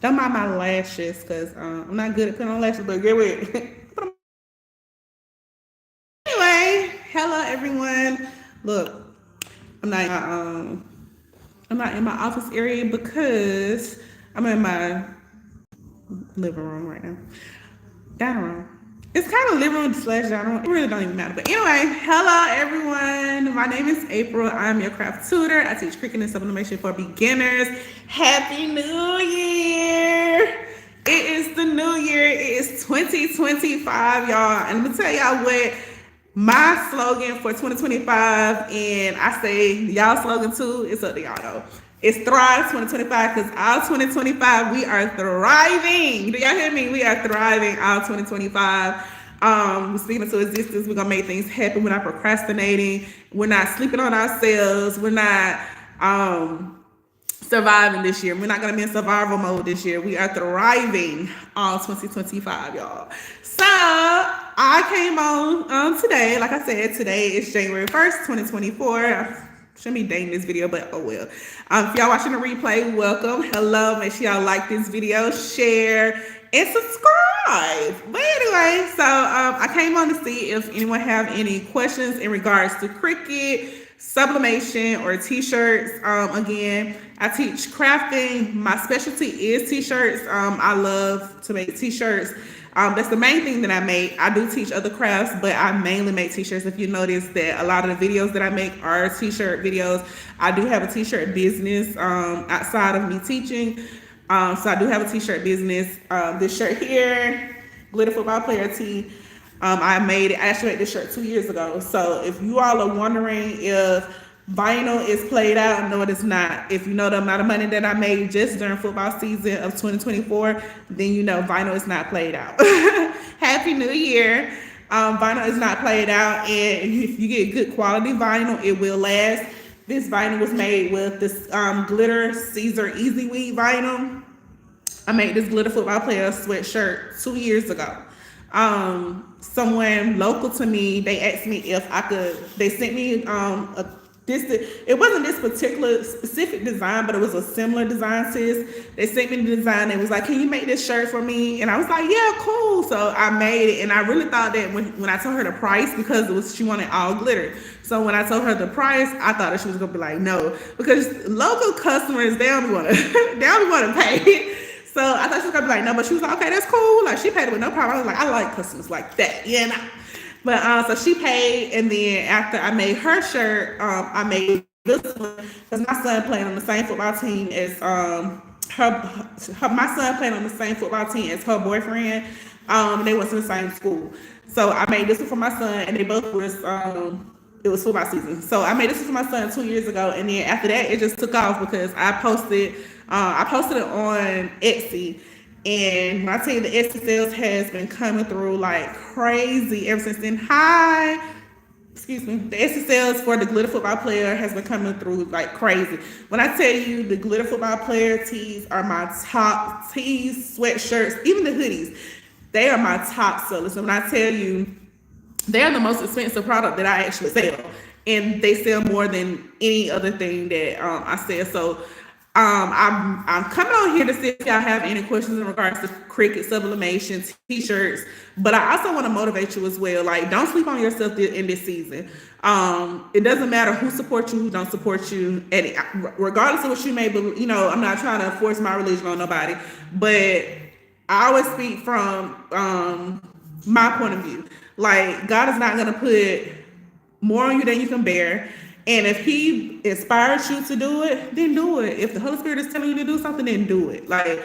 Don't mind my lashes because I'm not good at putting on lashes, but get with it. Anyway, hello everyone. Look, I'm not I'm not in my office area because I'm in my living room right now. Dining room. It's kind of living room slash dining room. It really don't even matter. But anyway, hello everyone. My name is April. I'm your craft tutor. I teach cricket and sublimation for beginners. Happy New Year! It is the new year. It is 2025, y'all. And let me tell y'all what my slogan for 2025, and I say y'all slogan too, it's up to y'all though. It's Thrive 2025 because all 2025 we are thriving. Do y'all hear me? We are thriving all 2025. We're speaking into existence. We're gonna make things happen. We're not procrastinating. We're not sleeping on ourselves. We're not surviving this year. We're not gonna be in survival mode this year. We are thriving all 2025, y'all. So I came on today. Like I said, today is January 1st, 2024. I shouldn't be dating this video, but oh well. If y'all watching the replay, welcome. Hello. Make sure y'all like this video, share, and subscribe. But anyway, so I came on to see if anyone have any questions in regards to cricket, sublimation, or t-shirts. Again, I teach crafting. My specialty is t-shirts. I love to make t-shirts. That's the main thing that I make. I do teach other crafts, but I mainly make t-shirts. If you notice that a lot of the videos that I make are t-shirt videos. I do have a t-shirt business outside of me teaching. So I do have a t-shirt business. This shirt here, glitter football player tee. I actually made this shirt 2 years ago. So if you all are wondering if vinyl is played out, no, it is not. If you know the amount of money that I made just during football season of 2024, then you know vinyl is not played out. Happy New Year. Vinyl is not played out, and if you get good quality vinyl, it will last. This vinyl was made with this glitter Caesar Easy Weed vinyl. I made this glitter football player sweatshirt 2 years ago. Someone local to me, they asked me if I could, they sent me it wasn't this particular specific design, but it was a similar design, sis. They sent me the design. It was like, can you make this shirt for me? And I was like, yeah, cool. So I made it, and I really thought that when I told her the price, because she wanted all glitter. So when I told her the price, I thought that she was gonna be like, no, because local customers, they don't want to pay. So I thought she was gonna be like, no, but she was like, okay, that's cool. Like she paid it with no problem. I was like, I like customers like that, you know. But so she paid, and then after I made her shirt, I made this one because my son played on the same football team as my son played on the same football team as her boyfriend. They went to the same school, so I made this one for my son, and they both was it was football season. So I made this one for my son 2 years ago, and then after that, it just took off because I posted it on Etsy. And when I tell you the Etsy sales has been coming through like crazy ever since then. The Etsy sales for the glitter football player has been coming through like crazy. When I tell you the glitter football player tees are my top tees, sweatshirts, even the hoodies, they are my top sellers. And when I tell you they are the most expensive product that I actually sell, and they sell more than any other thing that I sell. So I'm coming on here to see if y'all have any questions in regards to cricket, sublimation, t-shirts, but I also want to motivate you as well. Like, don't sleep on yourself in this season. It doesn't matter who supports you, who don't support you, and regardless of what you may believe, you know, I'm not trying to force my religion on nobody, but I always speak from my point of view. Like, God is not going to put more on you than you can bear. And if he inspires you to do it, then do it. If the Holy Spirit is telling you to do something, then do it. Like,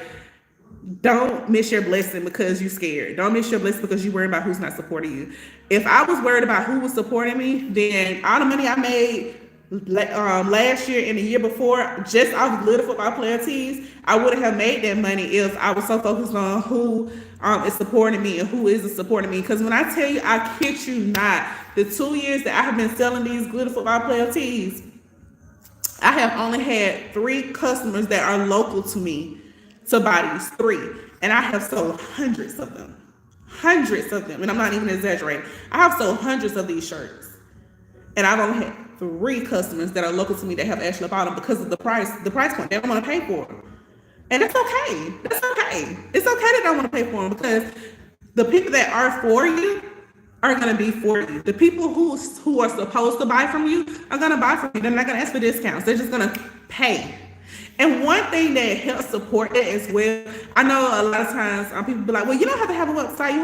don't miss your blessing because you're scared. Don't miss your blessing because you're worried about who's not supporting you. If I was worried about who was supporting me, then all the money I made last year and the year before, just off glitter football player tees, I wouldn't have made that money if I was so focused on who is supporting me and who isn't supporting me. Because when I tell you, I kid you not, the 2 years that I have been selling these glitter football player tees, I have only had 3 customers that are local to me to buy these 3. And I have sold hundreds of them. And I'm not even exaggerating. I have sold hundreds of these shirts. And I've only had 3 customers that are local to me that have actually bought them because of the price point. They don't want to pay for them. And it's okay. That's okay. It's okay to don't want to pay for them because the people that are for you are gonna be for you. The people who are supposed to buy from you are gonna buy from you. They're not gonna ask for discounts. They're just gonna pay. And one thing that helps support it as well, I know a lot of times people be like, well, you don't have to have a website.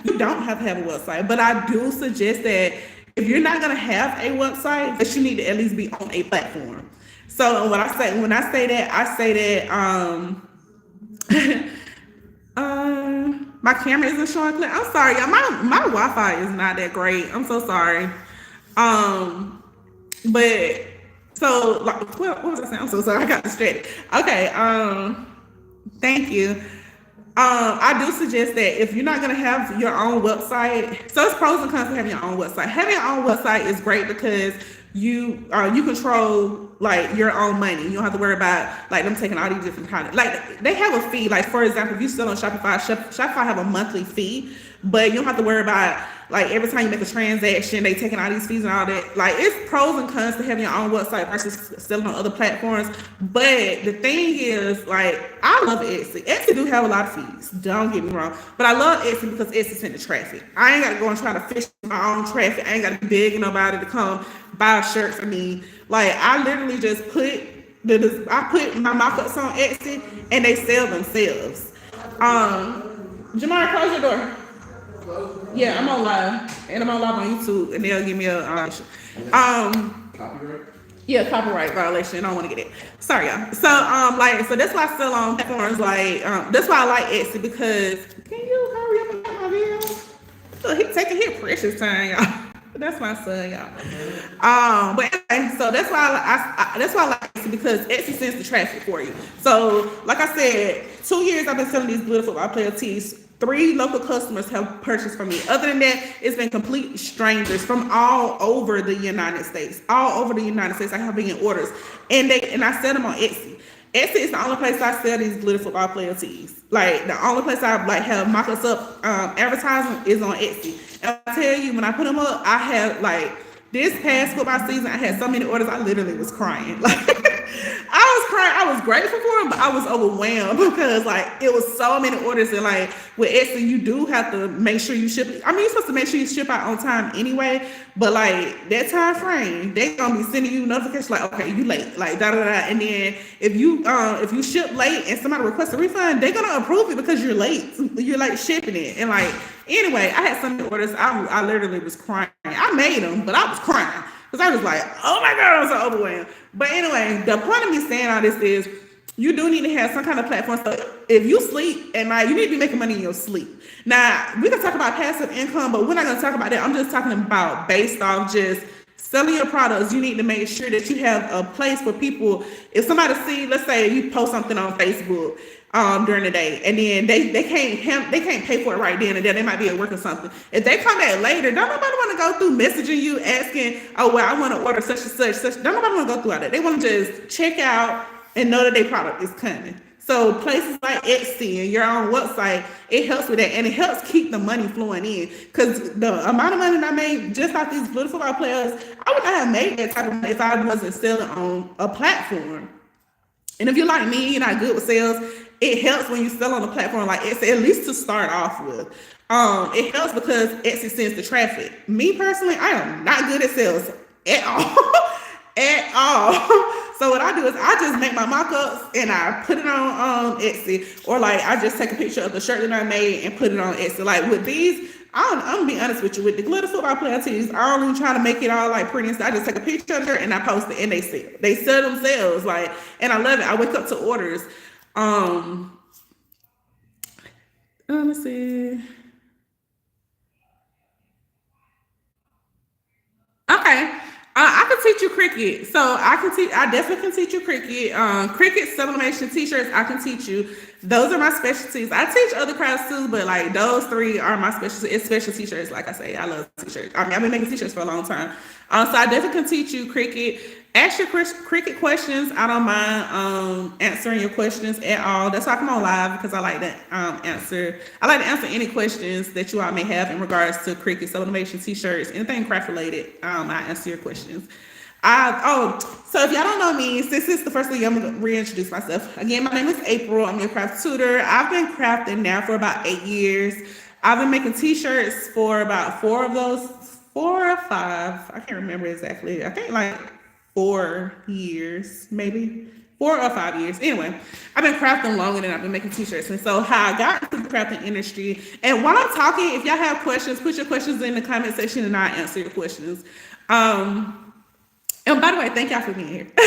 You don't have to have a website. But I do suggest that if you're not gonna have a website, that you need to at least be on a platform. So when I say that, I say that my camera isn't showing clear. I'm sorry, y'all. My Wi-Fi is not that great. I'm so sorry. But so like, what was I saying? I'm so sorry. I got distracted. Okay. Thank you. I do suggest that if you're not gonna have your own website, so it's pros and cons to having your own website. Having your own website is great because you control like your own money. You don't have to worry about like them taking all these different kind of like they have a fee. Like for example, if you sell on Shopify, Shopify have a monthly fee, but you don't have to worry about like every time you make a transaction, they taking all these fees and all that. Like it's pros and cons to having your own website versus selling on other platforms. But the thing is, like I love Etsy. Etsy do have a lot of fees. Don't get me wrong, but I love Etsy because Etsy send the traffic. I ain't got to go and try to fish my own traffic. I ain't got to be begging nobody to come buy a shirt for me. Like I literally just put my mock-ups on Etsy and they sell themselves. Jamar, close your door. Yeah, I'm on live, and I'm on live on YouTube, and they'll give me a copyright. Yeah, copyright violation. I don't want to get it. Sorry, y'all. So that's why I sell on platforms like that's why I like Etsy because can you hurry up and get my video? Look, he taking his precious time, y'all. That's my son, y'all. But anyway, so that's why I like Etsy because Etsy sends the traffic for you. So, like I said, 2 years I've been selling these glitter football player tees. 3 local customers have purchased from me. Other than that, it's been complete strangers from all over the United States. All over the United States, I have been getting orders, and I sell them on Etsy. Etsy is the only place I sell these glitter football player tees. Like the only place I like have mock-ups up advertising is on Etsy. And I tell you, when I put them up, I had like this past football season, I had so many orders, I literally was crying. Like I was crying. I was grateful for them, but I was overwhelmed because like it was so many orders. And like with Etsy, you do have to make sure you ship. I mean, you're supposed to make sure you ship out on time anyway. But like that time frame, they gonna be sending you notifications like, okay, you late, like da da da. And then if you ship late and somebody requests a refund, they're gonna approve it because you're late. You're like shipping it. And like anyway, I had some orders. I literally was crying. I made them, but I was crying. Because I was like, oh my God, I was so overwhelmed. But anyway, the point of me saying all this is you do need to have some kind of platform. So if you sleep at night, you need to be making money in your sleep. Now, we can talk about passive income, but we're not going to talk about that. I'm just talking about based off just selling your products. You need to make sure that you have a place for people. If somebody see, let's say you post something on Facebook during the day, and then they can't pay for it right then and there. They might be at work or something. If they come back later, don't nobody want to go through messaging you asking, oh well, I want to order such and such. Don't nobody want to go through all that. They want to just check out and know that their product is coming. So places like Etsy and your own website, it helps with that, and it helps keep the money flowing in. Because the amount of money that I made just off these little football players, I would not have made that type of money if I wasn't selling on a platform. And if you're like me, you're not good with sales, it helps when you sell on a platform like Etsy, at least to start off with. It helps because Etsy sends the traffic. Me personally, I am not good at sales at all. At all. So what I do is I just make my mock-ups and I put it on Etsy, or like I just take a picture of the shirt that I made and put it on Etsy. Like with these, I'm gonna be honest with you, with the glitter football player tees, I don't even try to make it all like pretty and stuff. I just take a picture of it and I post it and they sell. They sell themselves, like, and I love it. I wake up to orders. Let's see. Okay. I can teach you Cricut. So I definitely can teach you Cricut. Cricut sublimation t-shirts, I can teach you. Those are my specialties. I teach other crafts too, but like those 3 are my specialties. It's special t-shirts. Like I say, I love t-shirts. I mean, I've been making t-shirts for a long time. So I definitely can teach you Cricut. Ask your Cricut questions. I don't mind answering your questions at all. That's why I come on live, because I like to answer any questions that you all may have in regards to Cricut sublimation t-shirts, anything craft related. I answer your questions. So if y'all don't know me, since this is the first thing, I'm gonna reintroduce myself. Again, my name is April. I'm your craft tutor. I've been crafting now for about 8 years. I've been making t-shirts for about 4 or 5. I can't remember exactly. I think like 4 years, maybe 4 or 5 years. Anyway, I've been crafting longer than I've been making t-shirts. And so how I got into the crafting industry, and while I'm talking, if y'all have questions, put your questions in the comment section and I'll answer your questions. And by the way, thank y'all for being here. So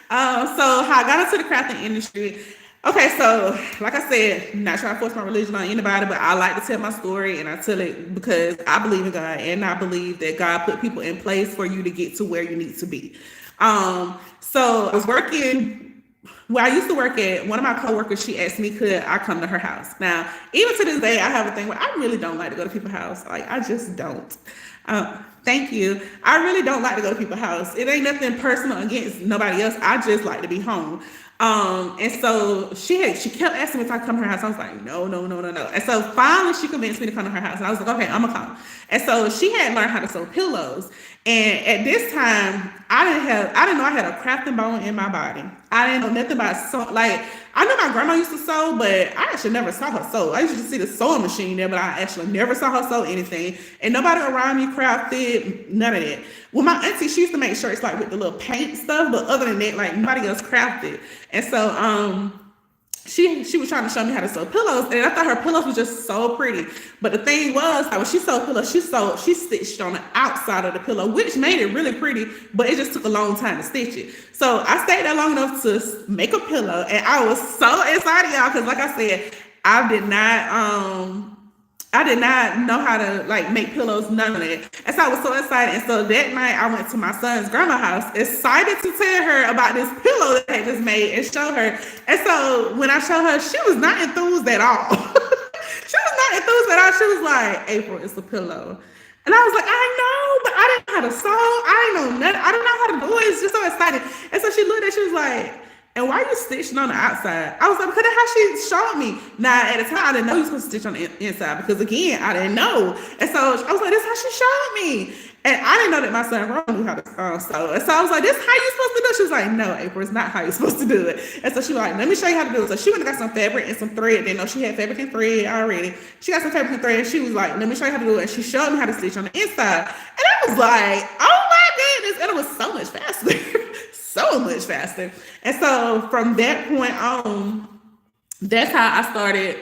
how I got into the crafting industry. Okay, so like I said, not trying to force my religion on anybody, but I like to tell my story, and I tell it because I believe in God, and I believe that God put people in place for you to get to where you need to be. So I was working, where I used to work at, one of my coworkers, she asked me, could I come to her house? Now, even to this day, I have a thing where I really don't like to go to people's house. Like, I just don't. Thank you. I really don't like to go to people's house. It ain't nothing personal against nobody else. I just like to be home. And so she kept asking me if I could come to her house. I was like, no. And so finally she convinced me to come to her house. And I was like, okay, I'm gonna come. And so she had learned how to sew pillows. And at this time, I didn't know I had a crafting bone in my body. I didn't know nothing about sew. Like, I know my grandma used to sew, but I actually never saw her sew. I used to see the sewing machine there, but I actually never saw her sew anything. And nobody around me crafted, none of that. Well, my auntie, she used to make shirts like with the little paint stuff, but other than that, like nobody else crafted. And so she was trying to show me how to sew pillows, and I thought her pillows were just so pretty. But the thing was, like, when she sewed pillows, she stitched on the outside of the pillow, which made it really pretty, but it just took a long time to stitch it. So I stayed there long enough to make a pillow, and I was so excited, y'all, because like I said, I did not know how to like make pillows, none of that. And so I was so excited. And so that night I went to my son's grandma's house, excited to tell her about this pillow that I just made and show her. And so when I showed her, she was not enthused at all. She was not enthused at all. She was like, April, it's a pillow. And I was like, I know, but I didn't know how to sew. I didn't know nothing. I don't know how to do it. It's just so excited. And so she looked at it, she was like, and why are you stitching on the outside? I was like, because that's how she showed me. Now, at the time, I didn't know you were supposed to stitch on the inside because, again, I didn't know. And so I was like, this is how she showed me. And I didn't know that my son Ron knew how to sew. And so I was like, this is how you're supposed to do it. She was like, no, April, it's not how you're supposed to do it. And so she was like, let me show you how to do it. So she went and got some fabric and some thread. Didn't know she had fabric and thread already. She got some fabric and thread. And she was like, let me show you how to do it. And she showed me how to stitch on the inside. And I was like, oh my goodness. And it was so much faster. So much faster. And so from that point on, that's how I started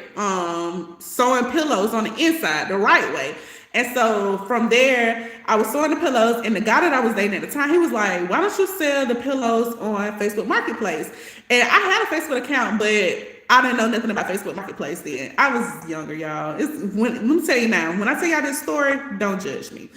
sewing pillows on the inside the right way. And so from there, I was sewing the pillows, and the guy that I was dating at the time, he was like, why don't you sell the pillows on Facebook Marketplace? And I had a Facebook account, but I didn't know nothing about Facebook Marketplace then. I was younger, y'all. Let me tell you now, when I tell y'all this story, don't judge me.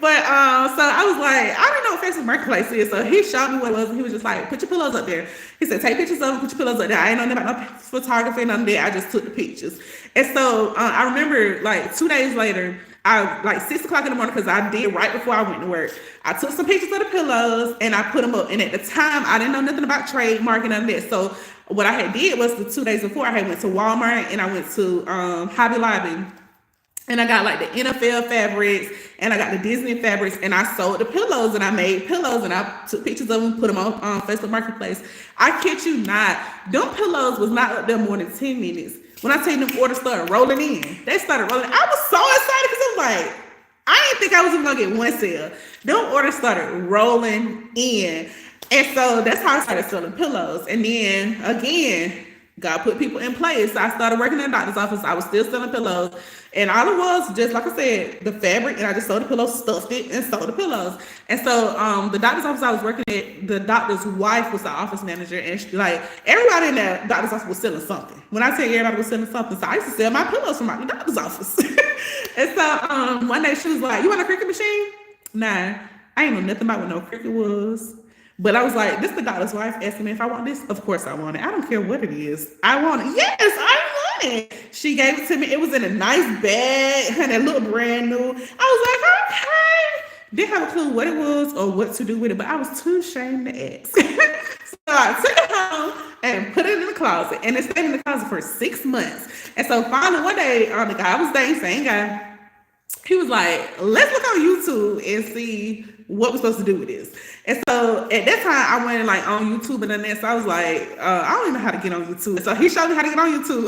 But so I was like, I didn't know what Facebook Marketplace is. So he showed me what it was, and he was just like, put your pillows up there. He said, take pictures of them, put your pillows up there. I ain't know nothing about no photography, none of that. I just took the pictures. And so I remember like 2 days later, like 6 o'clock in the morning, because I did right before I went to work, I took some pictures of the pillows and I put them up. And at the time, I didn't know nothing about trademark and none of that. So what I had did was the 2 days before, I had went to Walmart and I went to Hobby Lobby. And I got like the NFL fabrics and I got the Disney fabrics, and I sold the pillows and I made pillows and I took pictures of them, put them on Facebook Marketplace. I kid you not, them pillows was not up there more than 10 minutes. When I tell you them orders started rolling in, they started rolling. I was so excited because I was like, I didn't think I was even gonna get one sale. Them orders started rolling in. And so that's how I started selling pillows. And then again, God put people in place. I started working in the doctor's office. I was still selling pillows. And all it was, just like I said, the fabric, and I just sewed the pillows, stuffed it, and sewed the pillows. And so the doctor's office I was working at, the doctor's wife was the office manager, and she, like, everybody in that doctor's office was selling something. When I tell you everybody was selling something, so I used to sell my pillows from the doctor's office. And so one day she was like, you want a Cricut machine? Nah, I ain't know nothing about what no Cricut was. But I was like, this is the doctor's wife asking me if I want this. Of course I want it. I don't care what it is. I want it. Yes, I want it. She gave it to me. It was in a nice bag and it looked brand new. I was like, okay. Didn't have a clue what it was or what to do with it, but I was too ashamed to ask. So I took it home and put it in the closet, and it stayed in the closet for 6 months. And so finally one day, the guy I was dating, same guy, he was like, let's look on YouTube and see what we're supposed to do with this. And so at that time, I went like on YouTube and then so I was like, I don't even know how to get on YouTube. So he showed me how to get on YouTube.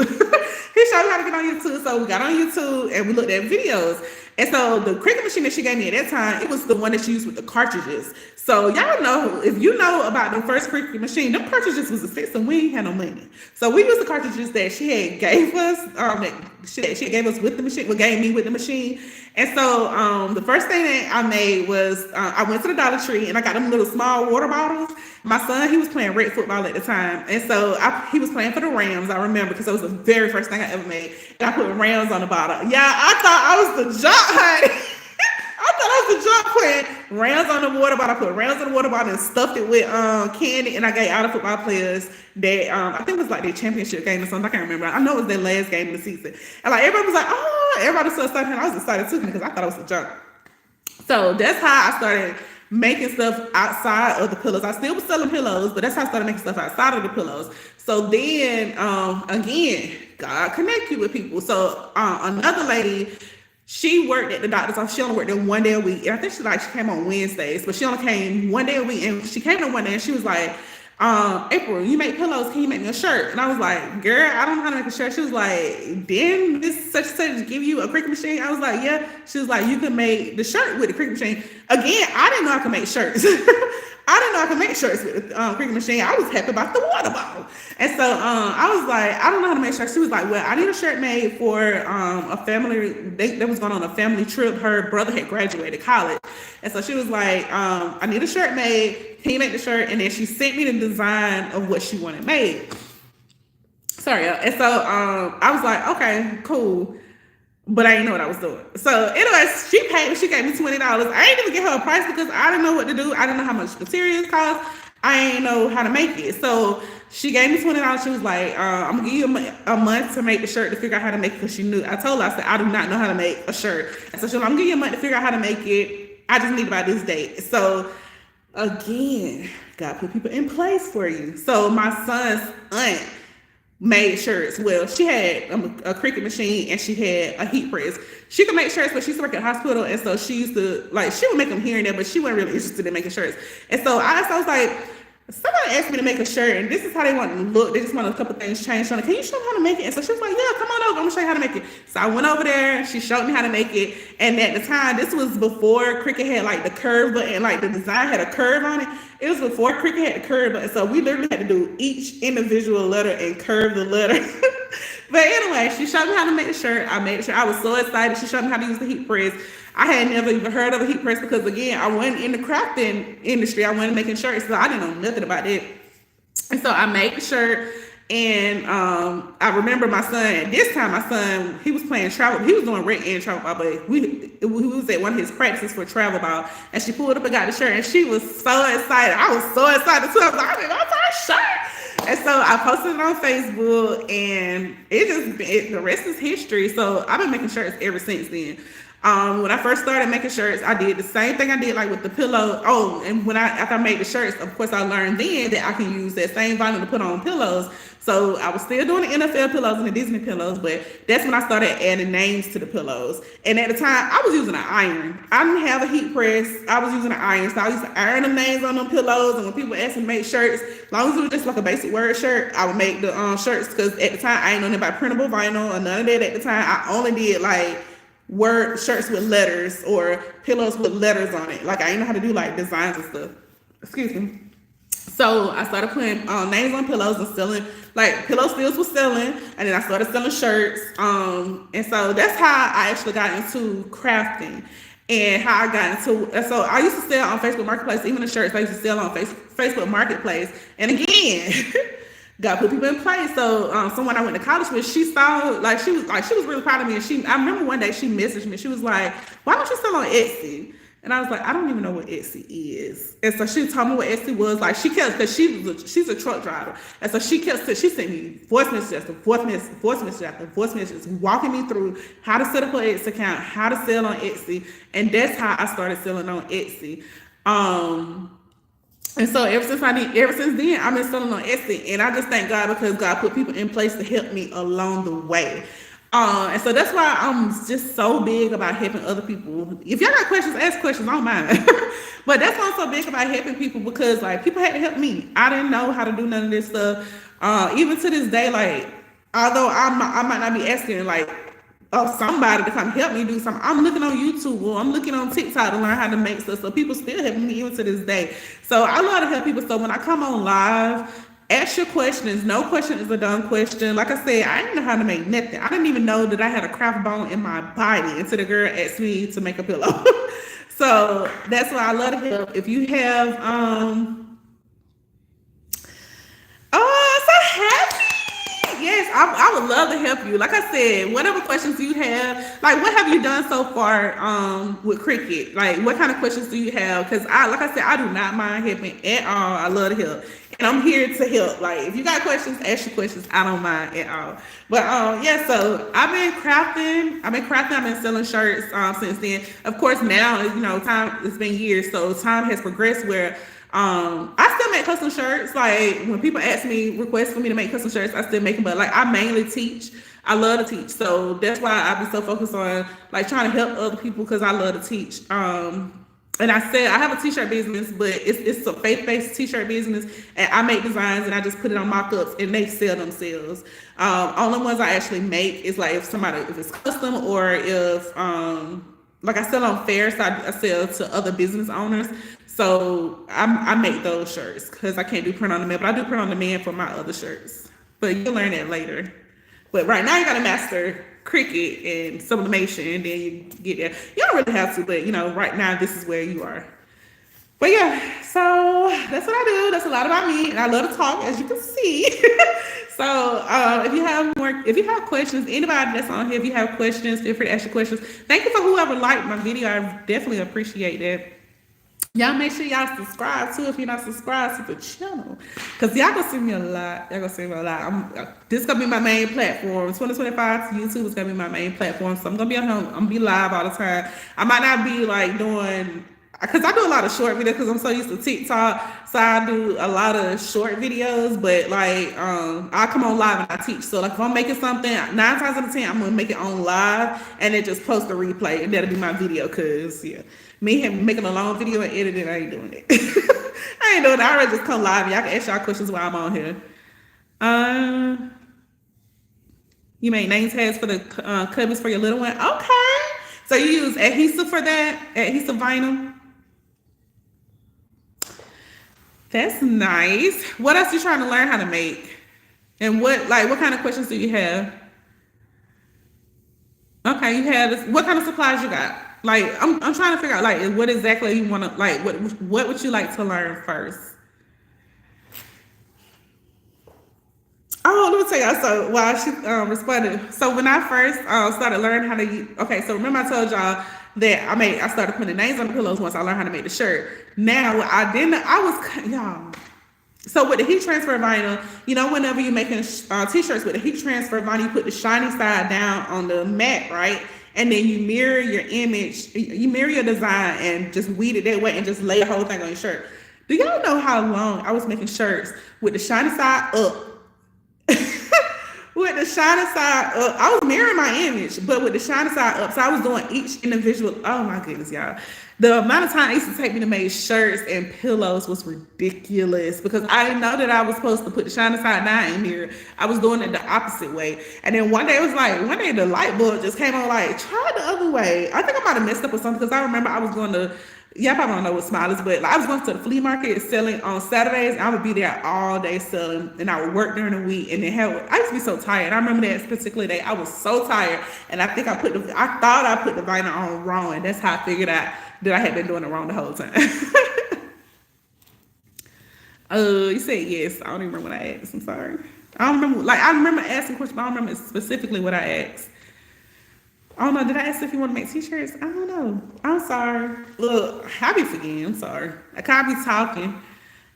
He showed me how to get on YouTube. So we got on YouTube and we looked at videos. And so the Cricut machine that she gave me at that time, it was the one that she used with the cartridges. So y'all know, if you know about the first Cricut machine, them cartridges was expensive and we ain't had no money. So we used the cartridges that she had gave us, that she gave us with the machine, gave me with the machine. And so the first thing that I made was I went to the Dollar Tree and I got them little small water bottles. My son, he was playing rec football at the time. And so he was playing for the Rams, I remember, because that was the very first thing I ever made. And I put Rams on the bottle. Yeah, I thought I was the jock, honey. I thought I was the jock putting Rams on the water bottle. I put Rams on the water bottle and stuffed it with candy. And I gave all the football players that, I think it was like their championship game or something. I can't remember. I know it was their last game of the season. And like everybody was like, oh, everybody was so excited. And I was excited too because I thought I was a jock. So that's how I started making stuff outside of the pillows. I still was selling pillows, but that's how I started making stuff outside of the pillows. So then, again, God connect you with people. So another lady, she worked at the doctor's office. She only worked there one day a week. And I think she came on Wednesdays, but she only came one day a week. And she came in one day and she was like, April, you make pillows, can you make me a shirt? And I was like, girl, I don't know how to make a shirt. She was like, didn't this such and such give you a Cricut machine? I was like, yeah. She was like, you can make the shirt with the Cricut machine. Again, I didn't know I could make shirts. I didn't know I could make shirts with the Cricut machine. I was happy about the water bottle. And so I was like, I don't know how to make shirts. She was like, well, I need a shirt made for a family. They was going on a family trip. Her brother had graduated college. And so she was like, I need a shirt made. Can you make the shirt? And then she sent me the design of what she wanted made. Sorry. And so I was like, okay, cool. But I didn't know what I was doing. So anyways, she paid me. She gave me $20. I didn't even give her a price because I didn't know what to do. I didn't know how much materials cost. I didn't know how to make it. So she gave me $20. She was like, I'm going to give you a month to make the shirt to figure out how to make it because she knew. I told her, I said, I do not know how to make a shirt. And so she was like, I'm going to give you a month to figure out how to make it. I just need about this date. So again, God put people in place for you. So my son's aunt made shirts. Well, she had a Cricut machine and she had a heat press. She could make shirts, but she used to work at a hospital, and so she used to she would make them here and there, but she wasn't really interested in making shirts. And so I was like, somebody asked me to make a shirt, and this is how they want to look. They just want a couple things changed on it. Can you show me how to make it? And so she was like, yeah, come on over. I'm gonna show you how to make it. So I went over there. She showed me how to make it. And at the time, this was before Cricut had like the curve button, like the design had a curve on it. It was before Cricut had the curve button. So we literally had to do each individual letter and curve the letter. But anyway, she showed me how to make the shirt. I made the shirt. I was so excited. She showed me how to use the heat press. I had never even heard of a heat press because, again, I wasn't in the crafting industry. I wasn't making shirts, so I didn't know nothing about it. And so I made the shirt, and I remember my son, at this time, my son, he was playing travel. He was doing rec and travel ball, but we was at one of his practices for travel ball, and she pulled up and got the shirt, and she was so excited. I was so excited, too. I was like, that's our shirt. And so I posted it on Facebook, and the rest is history. So I've been making shirts ever since then. When I first started making shirts, I did the same thing I did like with the pillow. Oh, and after I made the shirts, of course, I learned then that I can use that same vinyl to put on pillows. So I was still doing the NFL pillows and the Disney pillows, but that's when I started adding names to the pillows. And at the time, I was using an iron. I didn't have a heat press. I was using an iron. So I used to iron the names on them pillows. And when people asked me to make shirts, as long as it was just like a basic word shirt, I would make the shirts, because at the time, I ain't know nothing about printable vinyl or none of that at the time. I only did like word shirts with letters or pillows with letters on it. Like I didn't know how to do like designs and stuff. Excuse me. So I started putting names on pillows and selling, like pillow steals was selling, and then I started selling shirts. And so that's how I actually got into crafting and how I got into. And so I used to sell on Facebook Marketplace, even the shirts I used to sell on Facebook Marketplace. And again, God put people in place. So someone I went to college with, she saw, she was really proud of me. And I remember one day she messaged me. She was like, why don't you sell on Etsy? And I was like, I don't even know what Etsy is. And so she told me what Etsy was. Like she kept, because she's a truck driver. And so she sent me voice messages after voice messages, walking me through how to set up an Etsy account, how to sell on Etsy. And that's how I started selling on Etsy. And so ever since then, I've been selling on Etsy. And I just thank God because God put people in place to help me along the way. And so that's why I'm just so big about helping other people. If y'all got questions, ask questions. I don't mind. But that's why I'm so big about helping people, because like people had to help me. I didn't know how to do none of this stuff. Even to this day, like although I might not be asking like somebody to come help me do something, I'm looking on YouTube or I'm looking on TikTok to learn how to make stuff. So people still helping me even to this day. So I love to help people. So when I come on live, ask your questions. No question is a dumb question. Like I said, I didn't know how to make nothing. I didn't even know that I had a craft bone in my body until the girl asked me to make a pillow. So that's why I love to help. If you have, oh, so happy. Yes, I would love to help you. Like I said, whatever questions you have, like what have you done so far with Cricut? Like what kind of questions do you have? Because like I said, I do not mind helping at all. I love to help. And I'm here to help. Like if you got questions, ask your questions. I don't mind at all. But yeah, so I've been crafting. I've been selling shirts since then. Of course, now, you know, time, it's been years, so time has progressed where I still make custom shirts. Like when people ask me, request for me to make custom shirts, I still make them. But like I mainly teach. I love to teach. So that's why I be so focused on like trying to help other people, because I love to teach. And I said I have a t-shirt business, but it's a faith-based t-shirt business, and I make designs and I just put it on mock-ups and they sell themselves. Only ones I actually make is like if it's custom, or if like I sell on fairs, so I sell to other business owners. So I make those shirts because I can't do print on demand, but I do print on demand for my other shirts. But you'll learn that later. But right now you gotta master Cricut and sublimation, and then you get there. You don't really have to, but you know, right now this is where you are. But yeah, so that's what I do. That's a lot about me, and I love to talk, as you can see. So if you have questions, anybody that's on here, if you have questions, feel free to ask your questions. Thank you for whoever liked my video. I definitely appreciate that. Y'all make sure y'all subscribe too if you're not subscribed to the channel, because y'all gonna see me a lot. This is gonna be my main platform. 2025 YouTube is gonna be my main platform, so I'm gonna be on here. I'm gonna be live all the time. I might not be like doing, because I do a lot of short videos because I'm so used to TikTok, so I do a lot of short videos. But like I come on live and I teach. So like if I'm making something, 9 times out of 10 I'm gonna make it on live and then just post a replay, and that'll be my video. Because yeah, me making a long video and editing, I ain't doing it. I ain't doing it. I already just come live and y'all can ask y'all questions while I'm on here. You make name tags for the cubbies for your little one. Okay. So you use adhesive for that? Adhesive vinyl? That's nice. What else are you trying to learn how to make? And what kind of questions do you have? Okay, you have this. What kind of supplies you got? Like, I'm trying to figure out, like, what exactly you want to, like, what would you like to learn first? Oh, let me tell y'all. So while she responded, so when I first started learning how to use, okay, so remember I told y'all that I started putting names on the pillows once I learned how to make the shirt. Now y'all. So with the heat transfer vinyl, you know, whenever you're making t-shirts with the heat transfer vinyl, you put the shiny side down on the mat, right? And then you mirror your image, you mirror your design and just weed it that way and just lay the whole thing on your shirt. Do y'all know how long I was making shirts with the shiny side up? With the shiny side up, I was mirroring my image, but with the shiny side up. So I was doing each individual. Oh my goodness, y'all. The amount of time it used to take me to make shirts and pillows was ridiculous, because I didn't know that I was supposed to put the shiny side down in here. I was doing it the opposite way. And then one day the light bulb just came on, like, try the other way. I think I might have messed up or something, because I remember I was going to, y'all probably don't know what Smile is, but I was going to the flea market selling on Saturdays. I would be there all day selling, and I would work during the week. And then I used to be so tired. I remember that particular day, I was so tired, and I think I thought I put the vinyl on wrong, and that's how I figured out that I had been doing it wrong the whole time. You said yes. I don't even remember what I asked. I'm sorry. I remember asking questions, but I don't remember specifically what I asked. I don't know. Did I ask if you want to make t-shirts? I don't know. I'm sorry. Look, I be forgetting. I'm sorry. I can't be talking.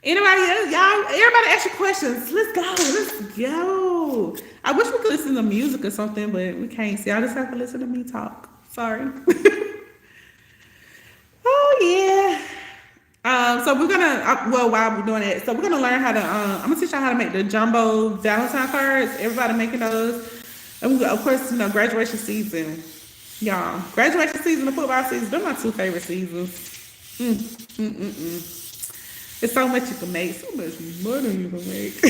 Anybody else? Y'all, everybody ask your questions. Let's go. I wish we could listen to music or something, but we can't. See, I just have to listen to me talk. Sorry. Oh, yeah. So we're gonna, while we're doing it, so we're gonna learn how to, I'm gonna teach y'all how to make the jumbo Valentine cards. Everybody making those. And of course, graduation season. Y'all, graduation season and football season, they're my two favorite seasons. Mm, mm, mm, mm. It's so much you can make, so much money you can make.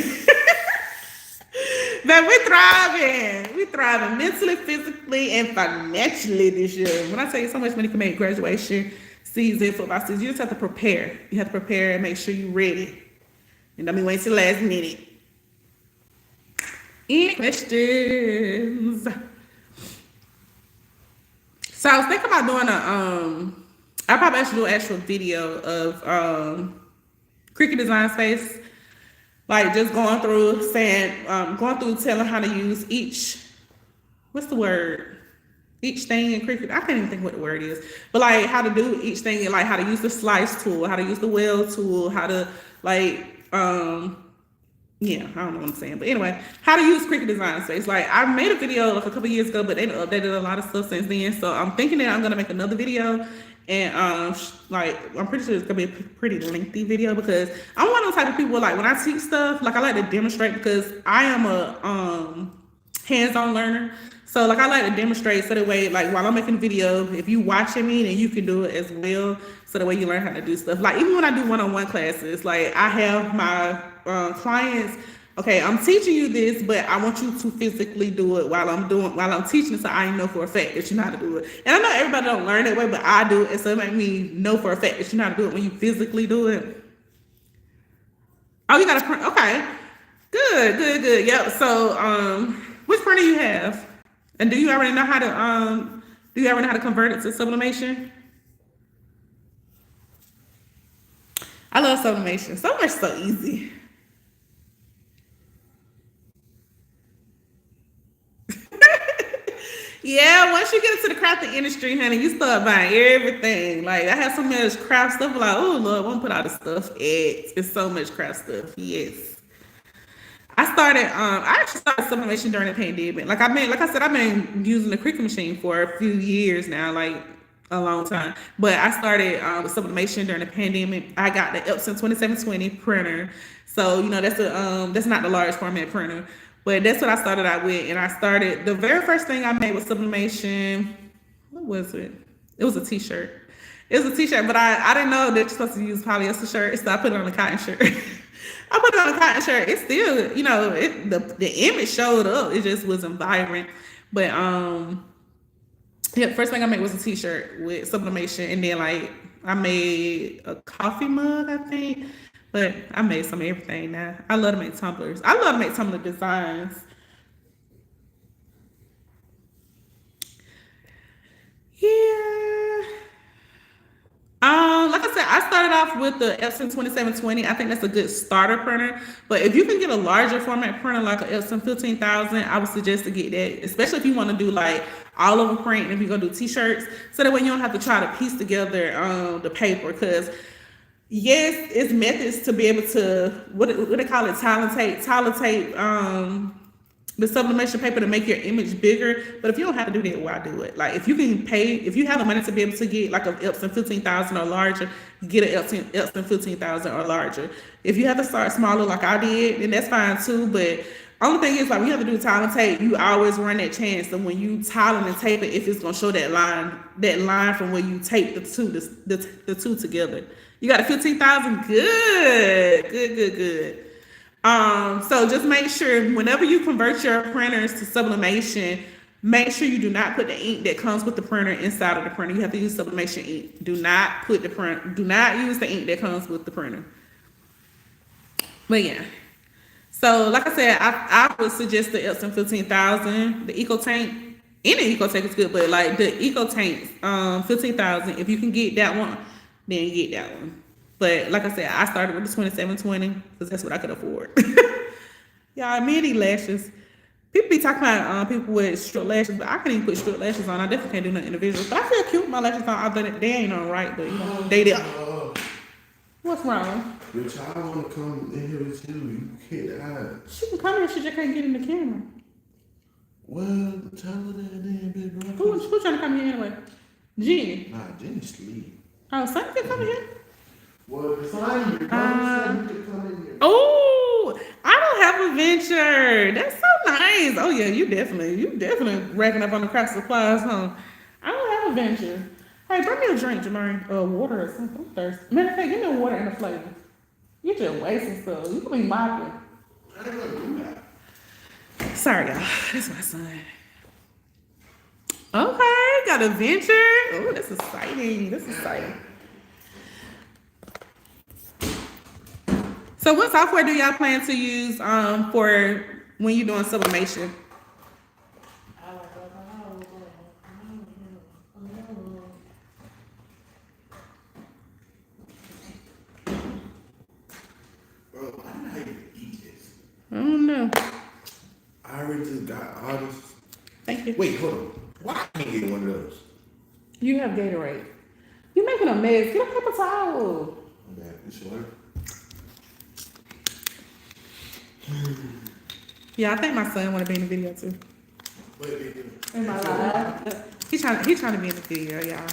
But we thriving. We thriving mentally, physically, and financially this year. When I tell you so much money you can make graduation season, football season, you just have to prepare. You have to prepare and make sure you're ready. And don't be waiting till the last minute. Any questions? So I was thinking about doing I probably should do an actual video of Cricut Design Space, like just going through telling how to use each, what's the word? Each thing in Cricut. I can't even think what the word is, but like how to do each thing, and like how to use the slice tool, how to use the weld tool, how to yeah, I don't know what I'm saying, but anyway, how to use Cricut Design Space. Like I made a video like a couple years ago, but they updated a lot of stuff since then. So I'm thinking that I'm gonna make another video, and like I'm pretty sure it's gonna be a pretty lengthy video because I'm one of the type of people, like when I teach stuff, like I like to demonstrate because I am a hands-on learner. So like I like to demonstrate so that way, like while I'm making a video, if you watching me, then you can do it as well. So that way you learn how to do stuff. Like even when I do one-on-one classes, like I have my clients, okay, I'm teaching you this, but I want you to physically do it while I'm teaching it, so I know for a fact that you know how to do it. And I know everybody don't learn that way, but I do it, so it makes me know for a fact that you know how to do it when you physically do it. Oh, you got a print? Okay, good. Yep. So which printer you have? And do you already know how to convert it to sublimation? I love sublimation. So much so easy. Yeah, once you get into the crafting industry, honey, you start buying everything. Like I have so much craft stuff, like, oh Lord, I won't put all the stuff. It's so much craft stuff. Yes. I actually started sublimation during the pandemic. Like I said, I've been using the Cricut machine for a few years now, like a long time. But I started with sublimation during the pandemic. I got the Epson 2720 printer. So, that's not the large format printer. But that's what I started out with. And the very first thing I made was sublimation. What was it? It was a t-shirt. It was a t-shirt, but I didn't know that you're supposed to use polyester shirt, so I put it on a cotton shirt. I put it on a cotton shirt. It's still, the image showed up. It just wasn't vibrant. But yeah, first thing I made was a t-shirt with sublimation, and then like I made a coffee mug, I think. But I made some of everything now. I love to make tumblers. I love to make tumbler designs. Yeah. Like I said, I started off with the Epson 2720. I think that's a good starter printer. But if you can get a larger format printer like an Epson 15000, I would suggest to get that, especially if you want to do like all over print and if you're gonna do t-shirts. So that way you don't have to try to piece together the paper, because yes, it's methods to be able to what they call it, tile tape the sublimation paper to make your image bigger. But if you don't have to do that, why do it? Like if you have the money to be able to get like an Epson 15000 or larger, get an Epson 15000 or larger. If you have to start smaller like I did, then that's fine too. But only thing is, like when you have to do tile and tape, you always run that chance that when you tile and tape it, if it's gonna show that line from where you tape the two together. You got a 15,000, good. So just make sure whenever you convert your printers to sublimation, make sure you do not put the ink that comes with the printer inside of the printer. You have to use sublimation ink. Do not use the ink that comes with the printer. But yeah. So like I said, I would suggest the Epson 15000, the Eco Tank. Any Eco Tank is good, but like the Eco Tank 15000, if you can get that one, then get that one. But like I said, I started with the 2720 because that's what I could afford. Y'all, mini lashes. People be talking about people with strip lashes, but I can't even put strip lashes on. I definitely can't do nothing individual. But I feel cute with my lashes on. Although they ain't on right, but they there. What's wrong? Your child want to come in here with you. You can't hide. She can come here. She just can't get in the camera. Well, tell her that then, baby. Who's trying to come here anyway? Jenny. Nah, Jenny sleep. Oh, Sonny can come in here. Well, Sonny, you can come in here. Oh, I don't have a venture. That's so nice. Oh yeah, you definitely racking up on the craft supplies, huh? I don't have a venture. Hey, bring me a drink, Jamari. Water or something. I'm thirsty. Matter of fact, give me a water and a flavor. You just wasting stuff. You can be mopping. I ain't gonna do that. Sorry, y'all. That's my son. Okay, got a venture. Oh, that's exciting. That's exciting. So, what software do y'all plan to use for when you're doing sublimation? Bro, I don't know how you eat this. I don't know. I already just got all this. Thank you. Wait, hold on. Why I can't get one of those? You have Gatorade. You're making a mess. Get a paper towel. Okay, you sure? Yeah, I think my son want to be in the video too. Wait. In my life. He's trying to be in the video, y'all.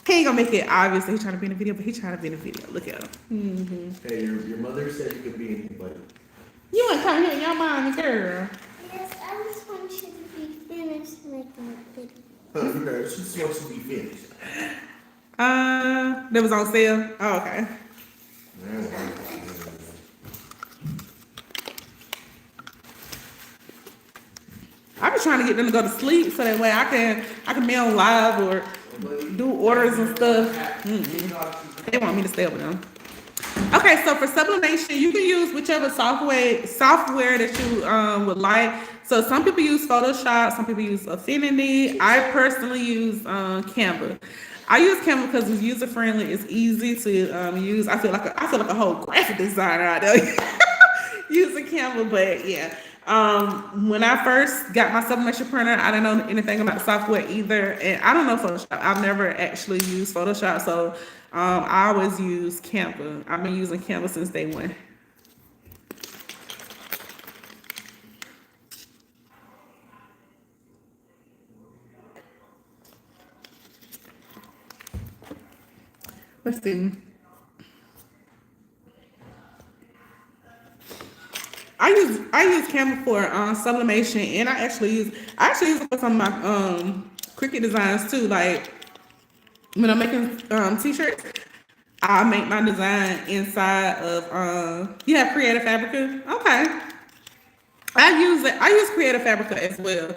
He ain't gonna make it obvious that he's trying to be in the video, but he's trying to be in the video. Look at him. Mm-hmm. Hey, your mother said you could be in here, buddy. You want to come here, your mom, girl. Yes, I just want you to be finished making a video. Huh, you know, she's supposed to be finished. That was on sale. Oh, okay. I be trying to get them to go to sleep so that way I can be on live or do orders and stuff. They want me to stay with them. Okay, so for sublimation, you can use whichever software that you would like. So some people use Photoshop, some people use Affinity. I personally use Canva. I use Canva because it's user friendly. It's easy to use. I feel like a whole graphic designer out there using Canva. But yeah, when I first got my sublimation printer, I didn't know anything about the software either, and I don't know Photoshop. I've never actually used Photoshop, so I always use Canva. I've been using Canva since day one. Let's see. I use Canva for sublimation, and I actually use it for some of my Cricut designs too. Like when I'm making t-shirts, I make my design inside of you have Creative Fabrica? Okay. I use Creative Fabrica as well.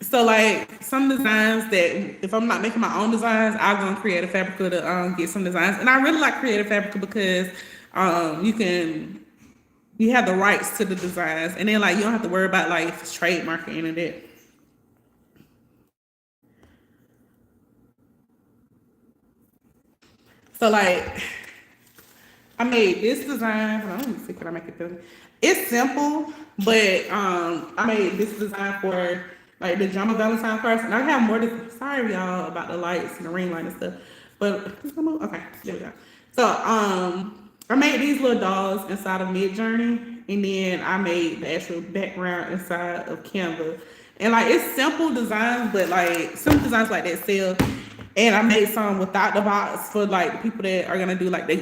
So like some designs that if I'm not making my own designs, I'll go on Creative Fabrica to get some designs. And I really like Creative Fabrica because you have the rights to the designs, and then like you don't have to worry about like if it's trademark or any of that. So like I made this design. Hold on, let me see, can I make it better? It's simple, but I made this design for like the Jama Valentine cards, and I have more to sorry y'all about the lights and the ring light and stuff. But okay, there we go. So I made these little dolls inside of Midjourney, and then I made the actual background inside of Canva. And like it's simple designs, but like some designs like that sell. And I made some without the box for like the people that are gonna do like the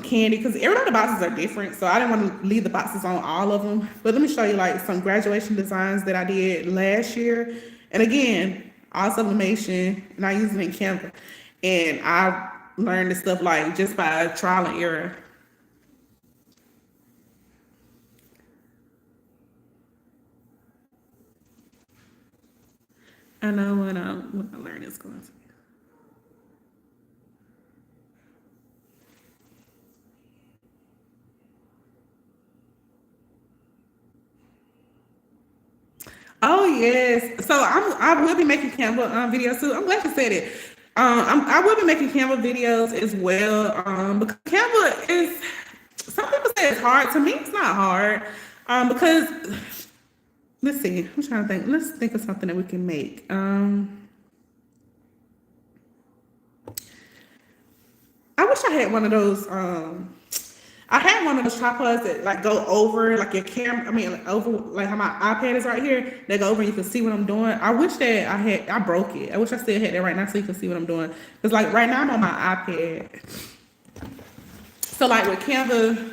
candy, because every the boxes are different. So I didn't want to leave the boxes on all of them. But let me show you like some graduation designs that I did last year. And again, all sublimation, and I use it in Canva. And I learned this stuff like just by trial and error. I know when I learn it's going to be. Oh yes, so I will be making Canva videos too. I'm glad you said it. I will be making Canva videos as well. Because Canva is, some people say it's hard. To me, it's not hard. Because let's see, I'm trying to think. Let's think of something that we can make. I wish I had one of those. I had one of those tripods that like go over like your camera. I mean, like, over like how my iPad is right here. They go over and you can see what I'm doing. I wish that I broke it. I wish I still had that right now so you can see what I'm doing. Because like right now I'm on my iPad. So like with Canva,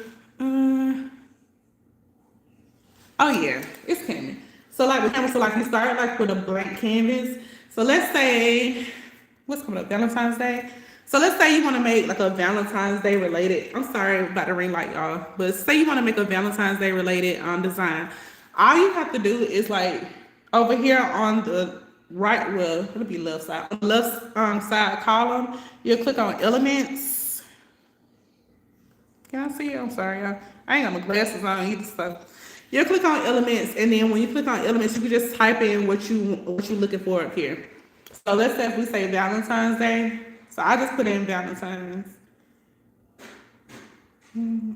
Oh yeah, it's coming. So like with canvas, so like you start like with a blank canvas. So let's say what's coming up, Valentine's Day. So let's say you want to make like a Valentine's Day related. I'm sorry about the ring light, y'all, but say you want to make a Valentine's Day related design. All you have to do is like over here on the right, well, it'll be left side, on the left side column. You'll click on elements. Can I see it? I'm sorry, y'all. I ain't got my glasses on either, so you'll click on elements, and then when you click on elements, you can just type in what you're looking for up here. So let's say if we say Valentine's Day, so I just put in Valentine's. And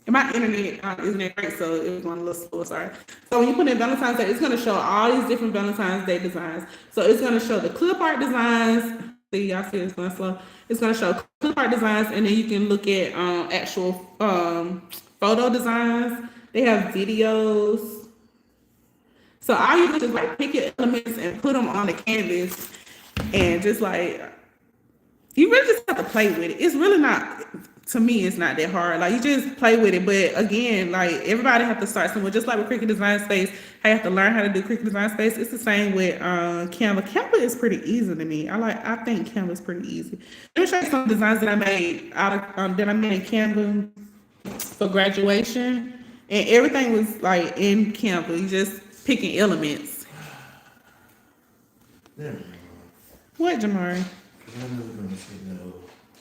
my internet isn't that great, so it was going a little slow, sorry. So when you put in Valentine's Day, it's going to show all these different Valentine's Day designs. So it's going to show the clip art designs. See, y'all see it's going slow. It's going to show clip art designs, and then you can look at actual photo designs. They have videos. So all you do is like pick your elements and put them on the canvas, and just like, you really just have to play with it. It's really not, to me, it's not that hard. Like, you just play with it. But again, like, everybody have to start somewhere. Just like with Cricut Design Space, I have to learn how to do Cricut Design Space. It's the same with Canva. Canva is pretty easy to me. I think Canva is pretty easy. Let me show you some designs that I made that I made in Canva for graduation, and everything was like in Canva. You just picking elements. Yeah. What, Jamari? I was gonna say no.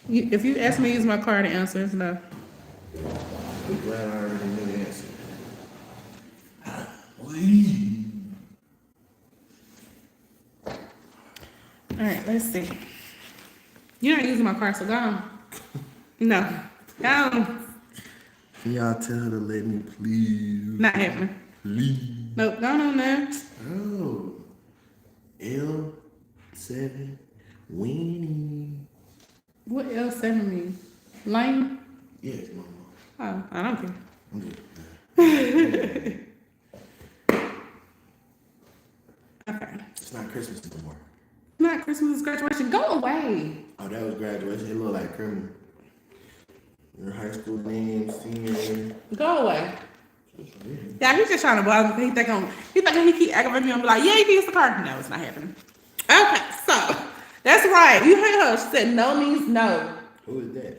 If you ask me to use my card, the answer is no. I'm glad I already knew the answer. All right, let's see. You're not using my card, so go on. No. Go on. Can y'all tell her to let me, please? Not happening. Please. Nope, go on there. Oh. L7 Winnie. What else sending me? Lane? Yes, mama. Oh, I don't care. I'm good. Okay. It's not Christmas anymore. Not Christmas, it's graduation. Go away. Oh, that was graduation. It looked like criminal. Your high school name, senior. Go away. Yeah, he's just trying to bother me. He thinking he keep aggravating me. I'm like, yeah, you can use the card. No, it's not happening. Okay, so that's right. You heard her. She said no means no. Who is that?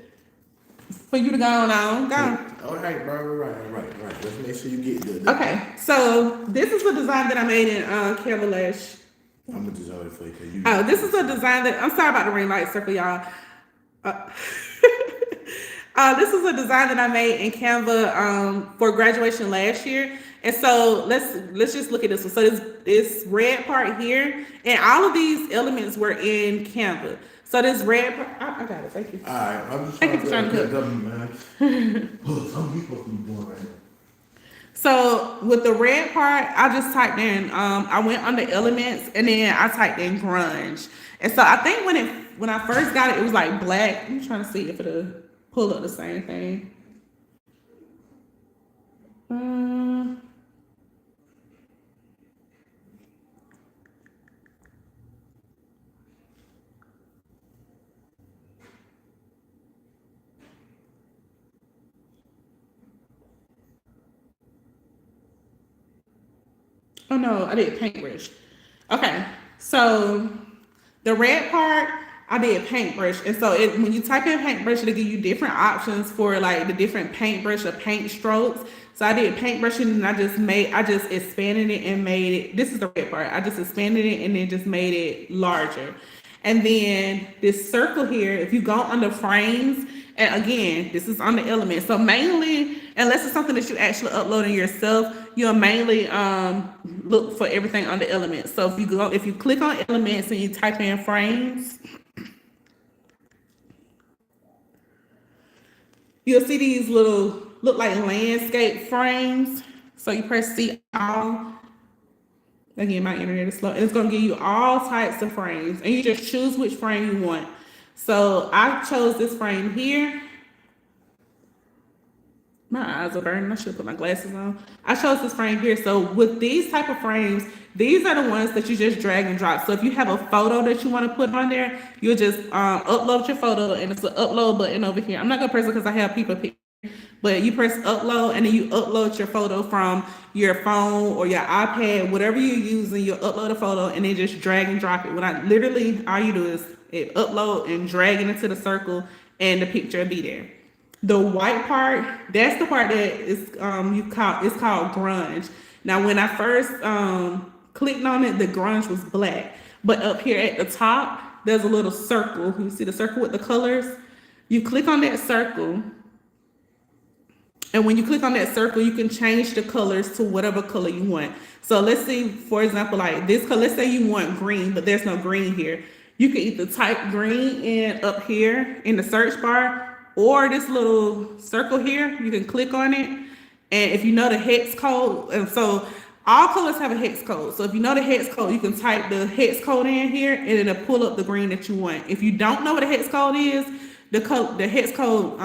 For you to go on. Go on. All right, bro. Right. Let's make sure you get the Okay, so this is the design that I made in Canva Lash. I'm gonna design it for you. 'Cause you. Oh, this is a design that, I'm sorry about the ring light circle, y'all. This is a design that I made in Canva for graduation last year. And so let's just look at this one. So this red part here, and all of these elements were in Canva. So this red part, I got it, thank you. All right, I'm just Thank you for trying to get them, man. Some people can be doing right now. So with the red part, I just typed in, I went under elements, and then I typed in grunge. And so I think when I first got it, it was like black. I'm trying to see if it'll pull up the same thing. Oh no, I did paintbrush. Okay, so the red part, I did paintbrush. And so when you type in paintbrush, it'll give you different options for like the different paintbrush or paint strokes. So I did paintbrush, and I just expanded it and made it, this is the red part. I just expanded it and then just made it larger. And then this circle here, if you go under frames, and again, this is on the element. So mainly, unless it's something that you actually uploading yourself, you'll mainly look for everything on the elements. So if you click on elements and you type in frames, you'll see these little, look like landscape frames. So you press see all. Again, my internet is slow. And it's going to give you all types of frames. And you just choose which frame you want. So I chose this frame here. My eyes are burning. I should put my glasses on. I chose this frame here. So with these type of frames, these are the ones that you just drag and drop. So if you have a photo that you want to put on there, you'll just upload your photo, and it's an upload button over here. I'm not going to press it because I have people pick. But you press upload and then you upload your photo from your phone or your iPad, whatever you're using, you upload a photo and then just drag and drop it. When I literally, all you do is upload and drag it into the circle and the picture will be there. The white part, that's the part that is it's called grunge. Now when I first clicked on it, the grunge was black. But up here at the top, there's a little circle. You see the circle with the colors? You click on that circle. And when you click on that circle, you can change the colors to whatever color you want. So let's see, for example, like this color, let's say you want green, but there's no green here. You can either type green in up here in the search bar, or this little circle here, you can click on it. And if you know the hex code, and so all colors have a hex code. So if you know the hex code, you can type the hex code in here and it'll pull up the green that you want. If you don't know what a hex code is, the hex code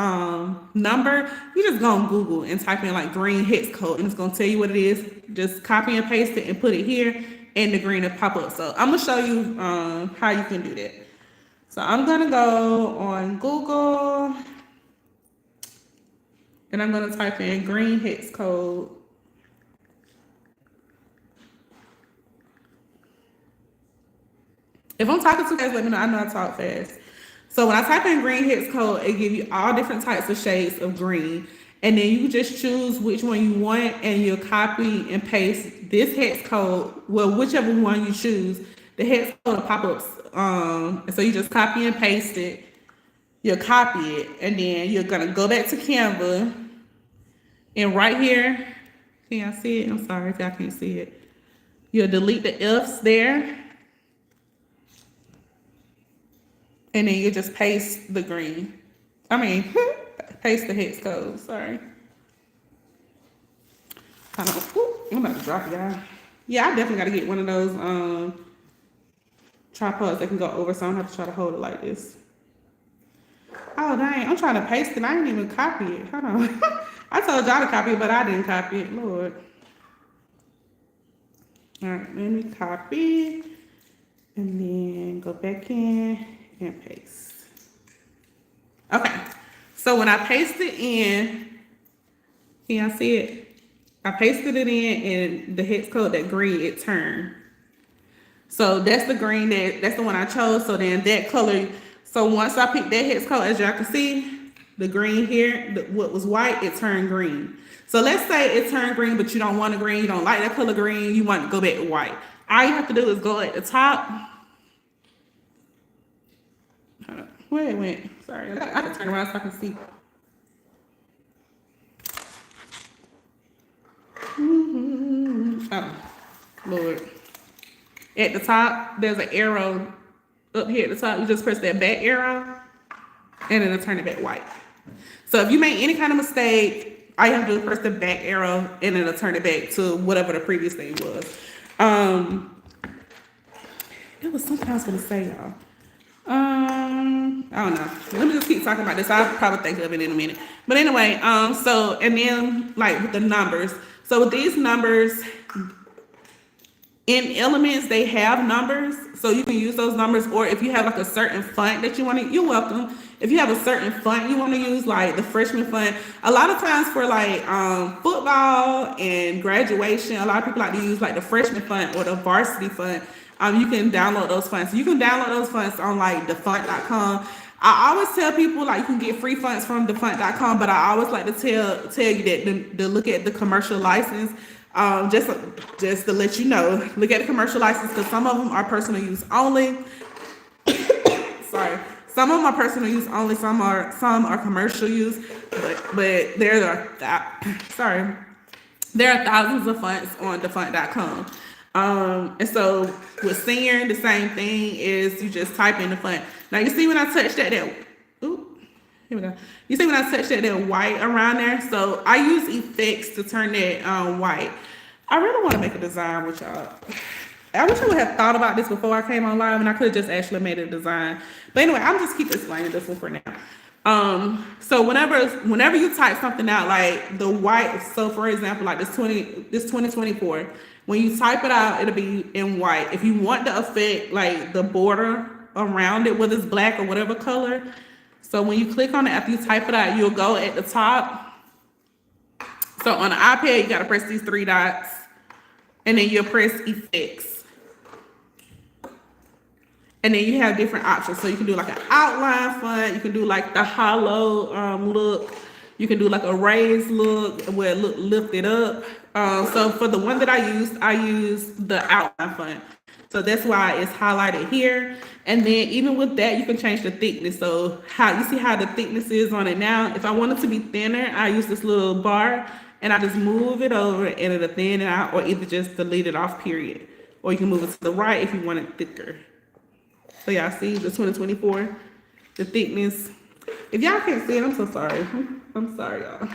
number, you just go on Google and type in like green hex code and it's gonna tell you what it is. Just copy and paste it and put it here and the green will pop up. So I'm gonna show you how you can do that. So I'm gonna go on Google and I'm gonna type in green hex code. If I'm talking too fast, let me know. I know I talk fast. So when I type in green hex code, it gives you all different types of shades of green. And then you just choose which one you want and you'll copy and paste this hex code. Well, whichever one you choose, the hex code will pop up. So you just copy and paste it. You'll copy it and then you're gonna go back to Canva. And right here, can y'all see it? I'm sorry if y'all can't see it. You'll delete the F's there. And then you just paste the green. Paste the hex code, sorry. I'm about to drop it, y'all. Yeah, I definitely gotta get one of those tripods that can go over so I don't have to try to hold it like this. Oh dang, I'm trying to paste it. I didn't even copy it. Hold on. I told y'all to copy it, but I didn't copy it, Lord. All right, let me copy and then go back in and paste. Okay, so when I paste it in, can y'all see it? I pasted it in and the hex code, that green, it turned. So that's the green, that's the one I chose. So then that color, so once I picked that hex code, as y'all can see, the green here, what was white, it turned green. So let's say it turned green, but you don't want a green, you don't like that color green, you want to go back to white. All you have to do is go at the top. Where it went? Sorry, I gotta turn around so I can see. Oh, Lord. At the top, there's an arrow up here at the top. You just press that back arrow and it'll turn it back white. So if you make any kind of mistake, all you have to do is press the back arrow and it'll turn it back to whatever the previous thing was. It was something I was gonna say, y'all. I don't know. Let me just keep talking about this. I'll probably think of it in a minute. But anyway, so, and then like with the numbers. So with these numbers, in Elements, they have numbers. So you can use those numbers, or if you have like a certain font that you want to, you're welcome. If you have a certain font you want to use, like the freshman font, a lot of times for like football and graduation, a lot of people like to use like the freshman font or the varsity font. You can download those fonts. You can download those fonts on like thefont.com. I always tell people like you can get free fonts from thefont.com, but I always like to tell you that to look at the commercial license. Just to let you know, look at the commercial license because some of them are personal use only. Sorry, some of them are personal use only. Some are commercial use, but there are thousands of fonts on thefont.com. And so with senior, the same thing is you just type in the font. Now you see when I touched that, here we go. You see when I touched that white around there? So I use effects to turn that white. I really want to make a design with y'all. I wish I would have thought about this before I came on live and I could have just actually made a design. But anyway, I'm just keep explaining this one for now. So whenever you type something out, like the white, so for example, like this 2024, when you type it out, it'll be in white. If you want the effect, like the border around it, whether it's black or whatever color. So when you click on it, after you type it out, you'll go at the top So on the iPad, you gotta press these 3 dots, and then you'll press effects. And then you have different options. So you can do like an outline font, you can do like the hollow look, you can do like a raised look where it look lifted up. So for the one that I used the outline font. So that's why it's highlighted here. And then even with that, you can change the thickness. So how you see how the thickness is on it now. If I want it to be thinner, I use this little bar and I just move it over and it'll thin it out, or either just delete it off, period. Or you can move it to the right if you want it thicker. So y'all see the 2024, the thickness. If y'all can't see it, I'm so sorry. I'm sorry, y'all.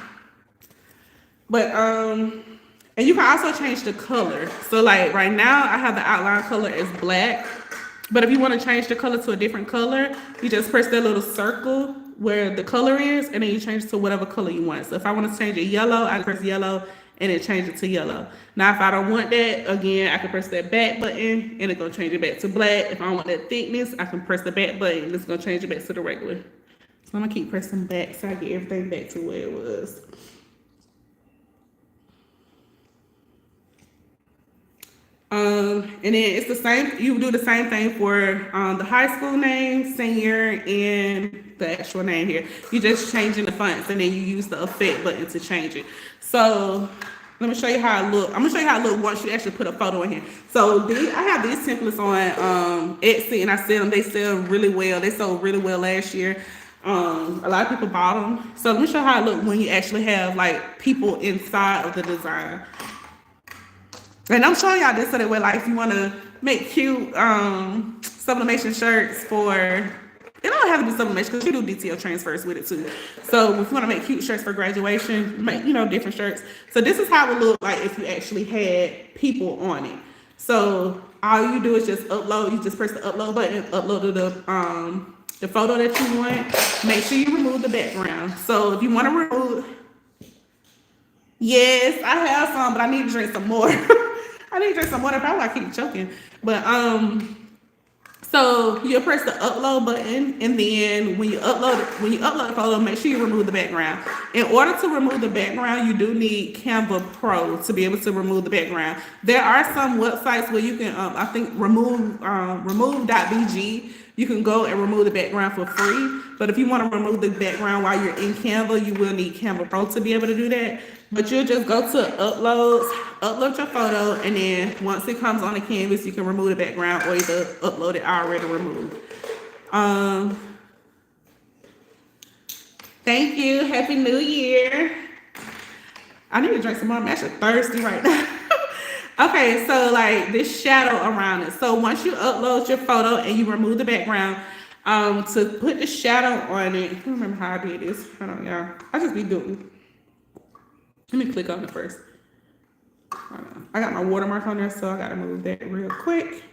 But and you can also change the color. So like right now, I have the outline color as black. But if you want to change the color to a different color, you just press that little circle where the color is, and then you change it to whatever color you want. So if I want to change it yellow, I press yellow, and it changes it to yellow. Now, if I don't want that, again, I can press that back button, and it's gonna change it back to black. If I want that thickness, I can press the back button, and it's gonna change it back to the regular. So I'm gonna keep pressing back so I get everything back to where it was. And then it's the same, you do the same thing for the high school name, senior, and the actual name here. You just changing the fonts, and then you use the effect button to change it. So let me show you how it look. I'm gonna show you how it look once you actually put a photo in here. So I have these templates on Etsy, and I sell them. They sell really well. They sold really well last year. A lot of people bought them. So let me show you how it look when you actually have like people inside of the design. And I'm showing y'all this so that way, like, if you want to make cute sublimation shirts for, it don't have to be sublimation because you do DTL transfers with it too. So if you want to make cute shirts for graduation, make, different shirts. So this is how it would look like if you actually had people on it. So all you do is just upload. You just press the upload button, upload the photo that you want. Make sure you remove the background. So if you want to remove, yes, I have some, but I need to drink some more. I need to drink some water. Probably I keep choking. But so you press the upload button, and then when you upload the photo, make sure you remove the background. In order to remove the background, you do need Canva Pro to be able to remove the background. There are some websites where you can, I think remove.bg. You can go and remove the background for free. But if you want to remove the background while you're in Canva, you will need Canva Pro to be able to do that. But you'll just go to uploads, upload your photo, and then once it comes on the canvas, you can remove the background or either upload it already removed. Thank you. Happy New Year. I need to drink some more. I'm actually thirsty right now. Okay, so like this shadow around it. So once you upload your photo and you remove the background, to put the shadow on it, I don't remember how I did this. Hold on, y'all. I just be doing. Let me click on it first. I got my watermark on there, so I gotta move that real quick.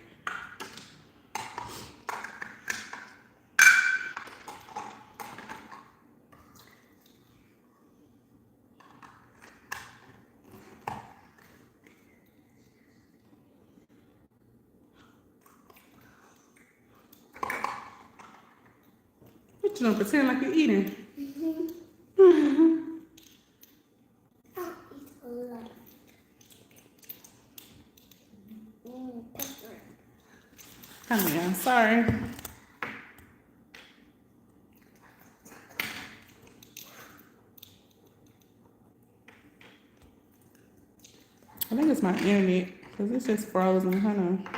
But you don't pretend like you're eating. Come here, I'm sorry. I think it's my internet because it's just frozen. Hold on.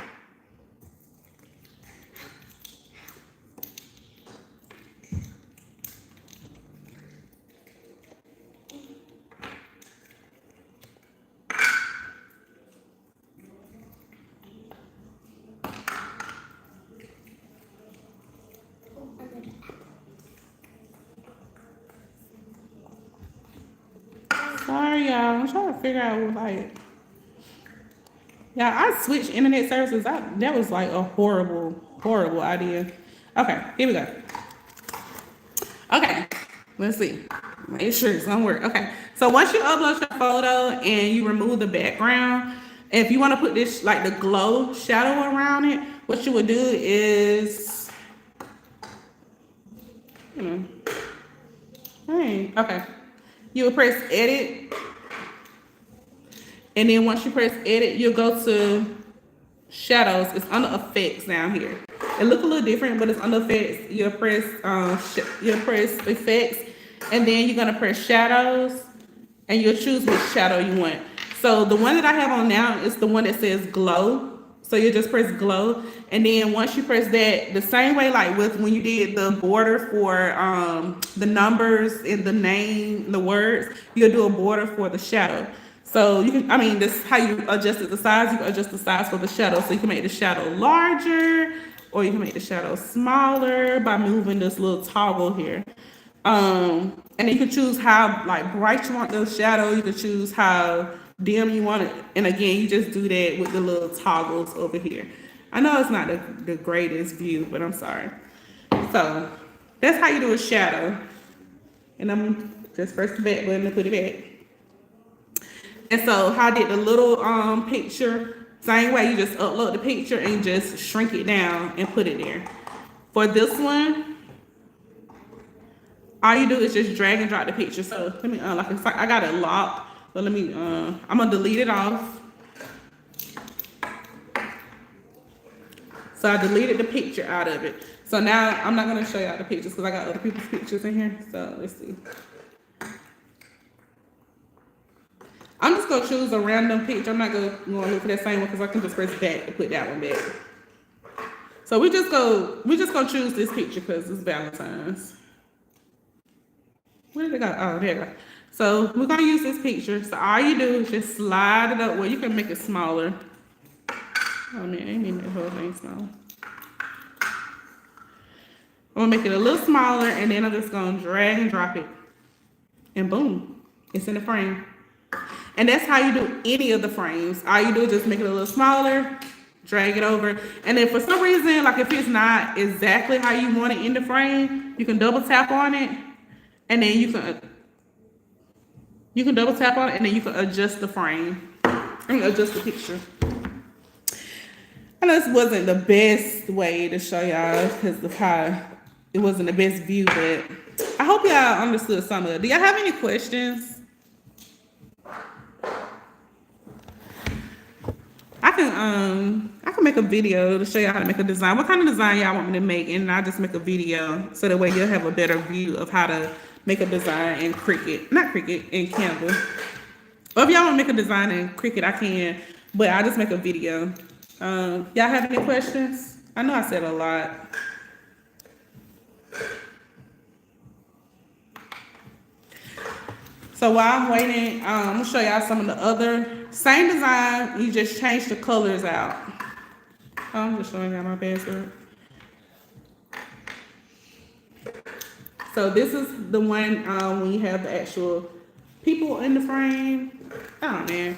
Sorry, y'all. I'm trying to figure out what, like, yeah, I switched internet services. That was like a horrible idea. Okay, here we go. Okay, let's see. Make sure it's gonna work. Okay, so once you upload your photo and you remove the background, if you want to put this like the glow shadow around it, what you would do is, okay. You would press edit, And then once you press edit, you'll go to shadows. It's under effects down here. It look a little different, but it's under effects. You'll press effects, and then you're gonna press shadows, and you'll choose which shadow you want. So the one that I have on now is the one that says glow. So you just press glow, and then once you press that, the same way like with when you did the border for the numbers and the name, the words, you'll do a border for the shadow. So you can, I mean, this how you adjusted the size. You can adjust the size for the shadow. So you can make the shadow larger, or you can make the shadow smaller by moving this little toggle here. And then you can choose how like bright you want the shadow. You can choose how dim you want it. And again, you just do that with the little toggles over here. I know it's not the greatest view, but I'm sorry. So that's how you do a shadow. And I'm just press the back button to put it back. And so how I did the little picture, same way, you just upload the picture and just shrink it down and put it there. For this one, all you do is just drag and drop the picture. So let me I got it locked. So let me I'm gonna delete it off. So I deleted the picture out of it. So now I'm not gonna show y'all the pictures because I got other people's pictures in here. So let's see. I'm just gonna choose a random picture. I'm not gonna look for that same one because I can just press back to put that one back. So we just gonna choose this picture because it's Valentine's. Where did it go? Oh, there it go. So we're gonna use this picture. So all you do is just slide it up. Well, you can make it smaller. Oh man, I didn't mean that whole thing smaller. I'm gonna make it a little smaller, and then I'm just gonna drag and drop it, and boom, it's in the frame. And that's how you do any of the frames. All you do is just make it a little smaller, drag it over. And then for some reason, like if it's not exactly how you want it in the frame, you can double tap on it. And then you can double tap on it, and then you can adjust the frame. Adjust the picture. And this wasn't the best way to show y'all because of how it wasn't the best view, but I hope y'all understood some of it. Do y'all have any questions? I can make a video to show y'all how to make a design. What kind of design y'all want me to make? And I'll just make a video so that way you'll have a better view of how to make a design in in Canva. Or if y'all want to make a design in Cricut, I can, but I'll just make a video. Y'all have any questions? I know I said a lot. So while I'm waiting, I'm gonna show y'all some of the other same design. You just change the colors out. I'm just showing y'all my password. So this is the one when you have the actual people in the frame. Oh man.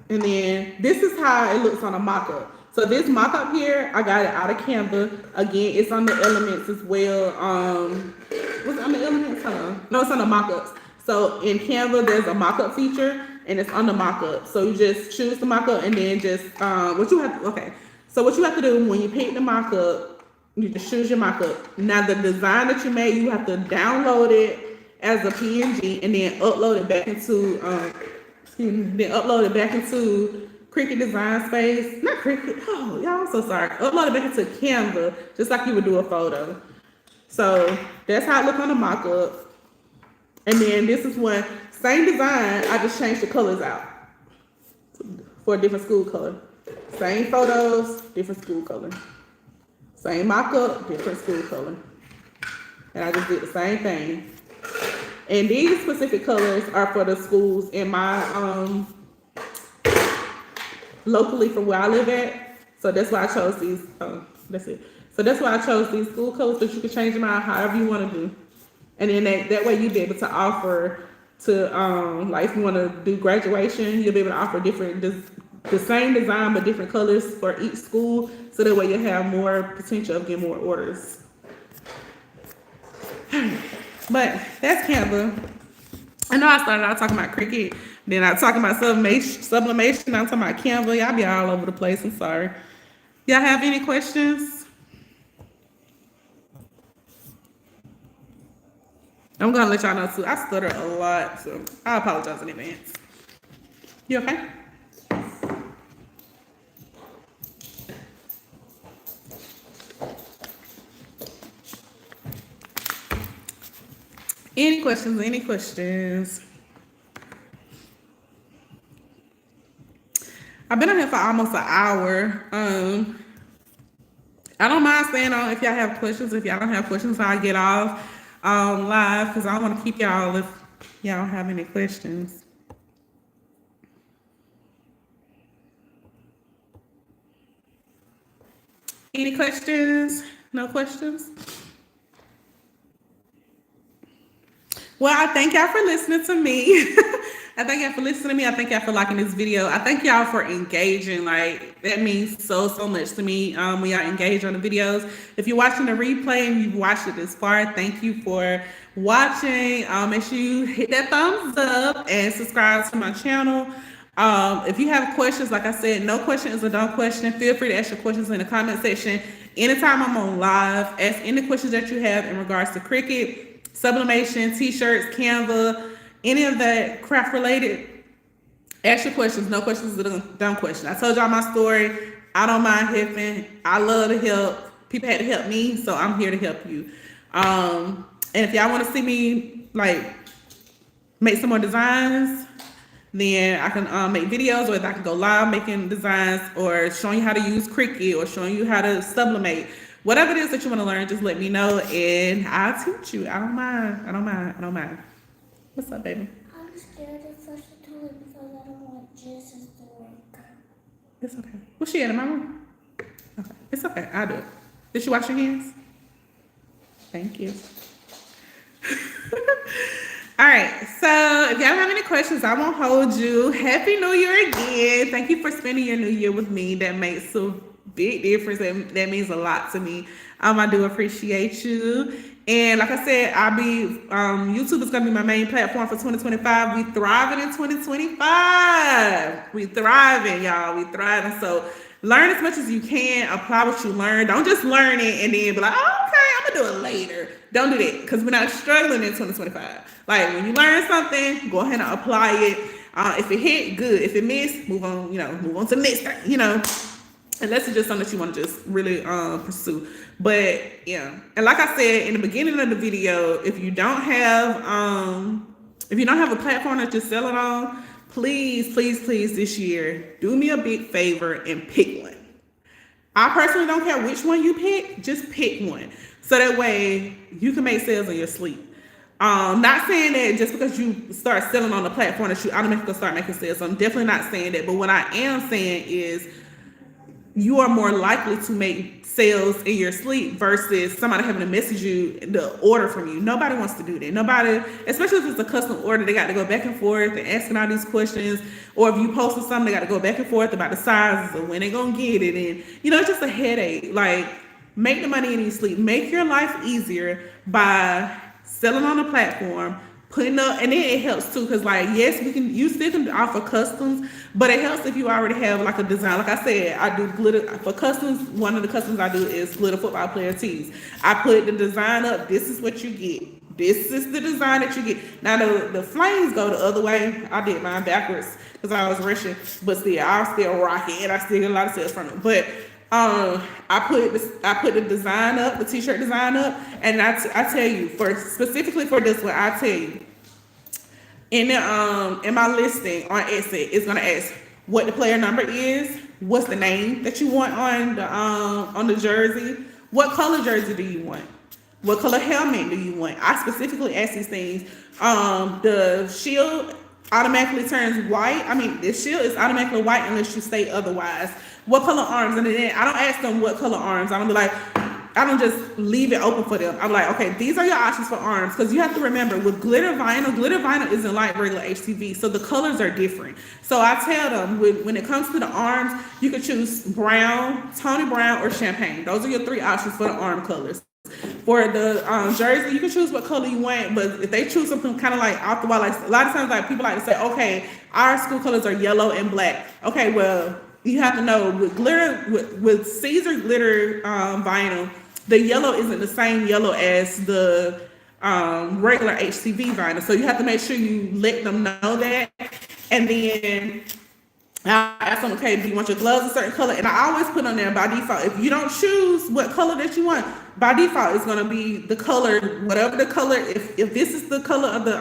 And then this is how it looks on a mock-up. So this mock-up here, I got it out of Canva. Again, it's on the elements as well. What's it on the elements? No, it's on the mock-ups. So in Canva, there's a mock-up feature, and it's on the mock-up. So you just choose the mock-up, and then just So what you have to do when you pick the mock-up, you just choose your mock-up. Now the design that you made, you have to download it as a PNG, and then upload it back into Cricut Design Space. Not Cricut. Oh, y'all, I'm so sorry. Upload it back into Canva, just like you would do a photo. So that's how it looks on the mock-up. And then this is one, same design, I just changed the colors out for a different school color. Same photos, different school color. Same mock-up, different school color. And I just did the same thing. And these specific colors are for the schools in my locally from where I live at. So that's why I chose these. That's it. So that's why I chose these school colors, but you can change them out however you want to do. And then that way you'll be able to offer to, like if you want to do graduation, you'll be able to offer different, the same design but different colors for each school. So that way you'll have more potential of getting more orders. But that's Canva. I know I started out talking about Cricut, then I was talking about sublimation, I'm talking about Canva. Y'all be all over the place, I'm sorry. Y'all have any questions? I'm gonna let y'all know too. I stutter a lot, so I apologize in advance. You okay? Any questions? Any questions? I've been on here for almost an hour. I don't mind staying on if y'all have questions. If y'all don't have questions, I'll get off live because I don't want to keep y'all if y'all don't have any questions. Any questions? No questions? Well, I thank y'all for listening to me. I thank y'all for listening to me. I thank y'all for liking this video. I thank y'all for engaging. Like, that means so much to me when y'all engage on the videos. If you're watching the replay and you've watched it this far, thank you for watching. Make sure you hit that thumbs up and subscribe to my channel. If you have questions, like I said, no question is a dumb question. Feel free to ask your questions in the comment section. Anytime I'm on live, ask any questions that you have in regards to Cricut, sublimation, t-shirts, Canva, any of that craft related. Ask your questions. No questions is a dumb question. I told y'all my story. I don't mind helping. I love to help. People had to help me, so I'm here to help you. And if y'all want to see me like make some more designs, then I can make videos, or if I can go live making designs or showing you how to use Cricut or showing you how to sublimate. Whatever it is that you want to learn, just let me know and I'll teach you. I don't mind. I don't mind. I don't mind. What's up, baby? I'm scared to flush the toilet because I don't want Jesus to work. It's okay. What's she at, in my room? Okay. It's okay. I'll do it. Did she wash your hands? Thank you. All right. So if y'all don't have any questions, I won't hold you. Happy New Year again. Thank you for spending your New Year with me. That makes a big difference. That means a lot to me. I do appreciate you. And like I said, YouTube is going to be my main platform for 2025. We thriving in 2025. We thriving, y'all. We thriving. So learn as much as you can. Apply what you learn. Don't just learn it and then be like, oh, okay, I'm going to do it later. Don't do that, because we're not struggling in 2025. Like, when you learn something, go ahead and apply it. If it hit, good. If it missed, move on to the next thing, Unless it's just something that you want to just really pursue. But yeah, and like I said in the beginning of the video, if you don't have a platform that you're selling on, please this year, do me a big favor and pick one. I personally don't care which one you pick, just pick one. So that way you can make sales in your sleep. Not saying that just because you start selling on the platform that you automatically start making sales. I'm definitely not saying that. But what I am saying is you are more likely to make sales in your sleep versus somebody having to message you the order from you. Nobody wants to do that. Nobody, especially if it's a custom order, they got to go back and forth and asking all these questions. Or if you posted something, they got to go back and forth about the sizes and when they're going to get it. And, it's just a headache. Like, make the money in your sleep. Make your life easier by selling on a platform, putting up, and then it helps too, because yes, you still can offer customs, but it helps if you already have like a design. Like I said, I do glitter for customs. One of the customs I do is glitter football player tees. I put the design up. This is what you get. This is the design that you get. Now the flames go the other way. I did mine backwards because I was rushing, but still, I'll still rock it, and I still get a lot of sales from it. But I put the design up, the t-shirt design up, and I tell you, specifically for this one, I tell you, in my listing on Etsy, it's gonna ask what the player number is, what's the name that you want on the jersey, what color jersey do you want, what color helmet do you want. I specifically ask these things. The shield automatically turns white. The shield is automatically white unless you say otherwise. What color arms? And then I don't ask them what color arms. I don't just leave it open for them. I'm like, okay, these are your options for arms. Because you have to remember, with glitter vinyl isn't like regular HTV. So the colors are different. So I tell them, when it comes to the arms, you can choose brown, Tony Brown, or champagne. Those are your three options for the arm colors. For the jersey, you can choose what color you want, but if they choose something kind of like off the wall, like a lot of times, like people like to say, okay, our school colors are yellow and black. Okay, well, you have to know with glitter, with Caesar glitter vinyl, the yellow isn't the same yellow as the regular HTV vinyl. So you have to make sure you let them know that. And then I ask them, okay, do you want your gloves a certain color? And I always put on there by default. If you don't choose what color that you want, by default, it's gonna be the color, whatever the color. If this is the color of the